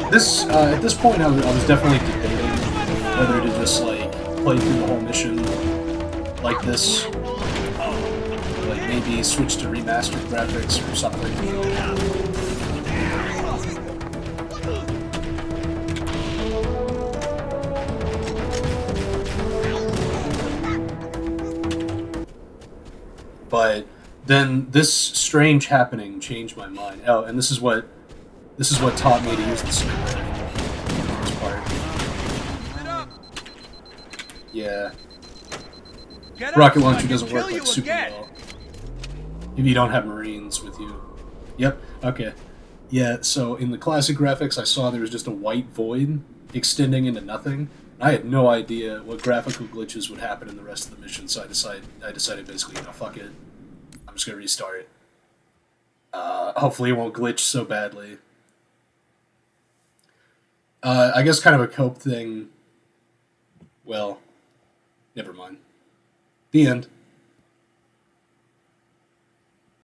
This at this point, I was definitely debating whether to just like play through the whole mission like this, like maybe switch to remastered graphics or something. But then this strange happening changed my mind. Oh, and this is what taught me to use the sniper rifle. This part. Yeah. Get Rocket up, launcher so I doesn't can work kill like you super again. well if you don't have Marines with you. Yep. Okay. Yeah. So in the classic graphics, I saw there was just a white void extending into nothing. I had no idea what graphical glitches would happen in the rest of the mission, so I decided basically, fuck it. I'm just gonna restart. Hopefully it won't glitch so badly. I guess kind of a cope thing. Well, never mind. The end.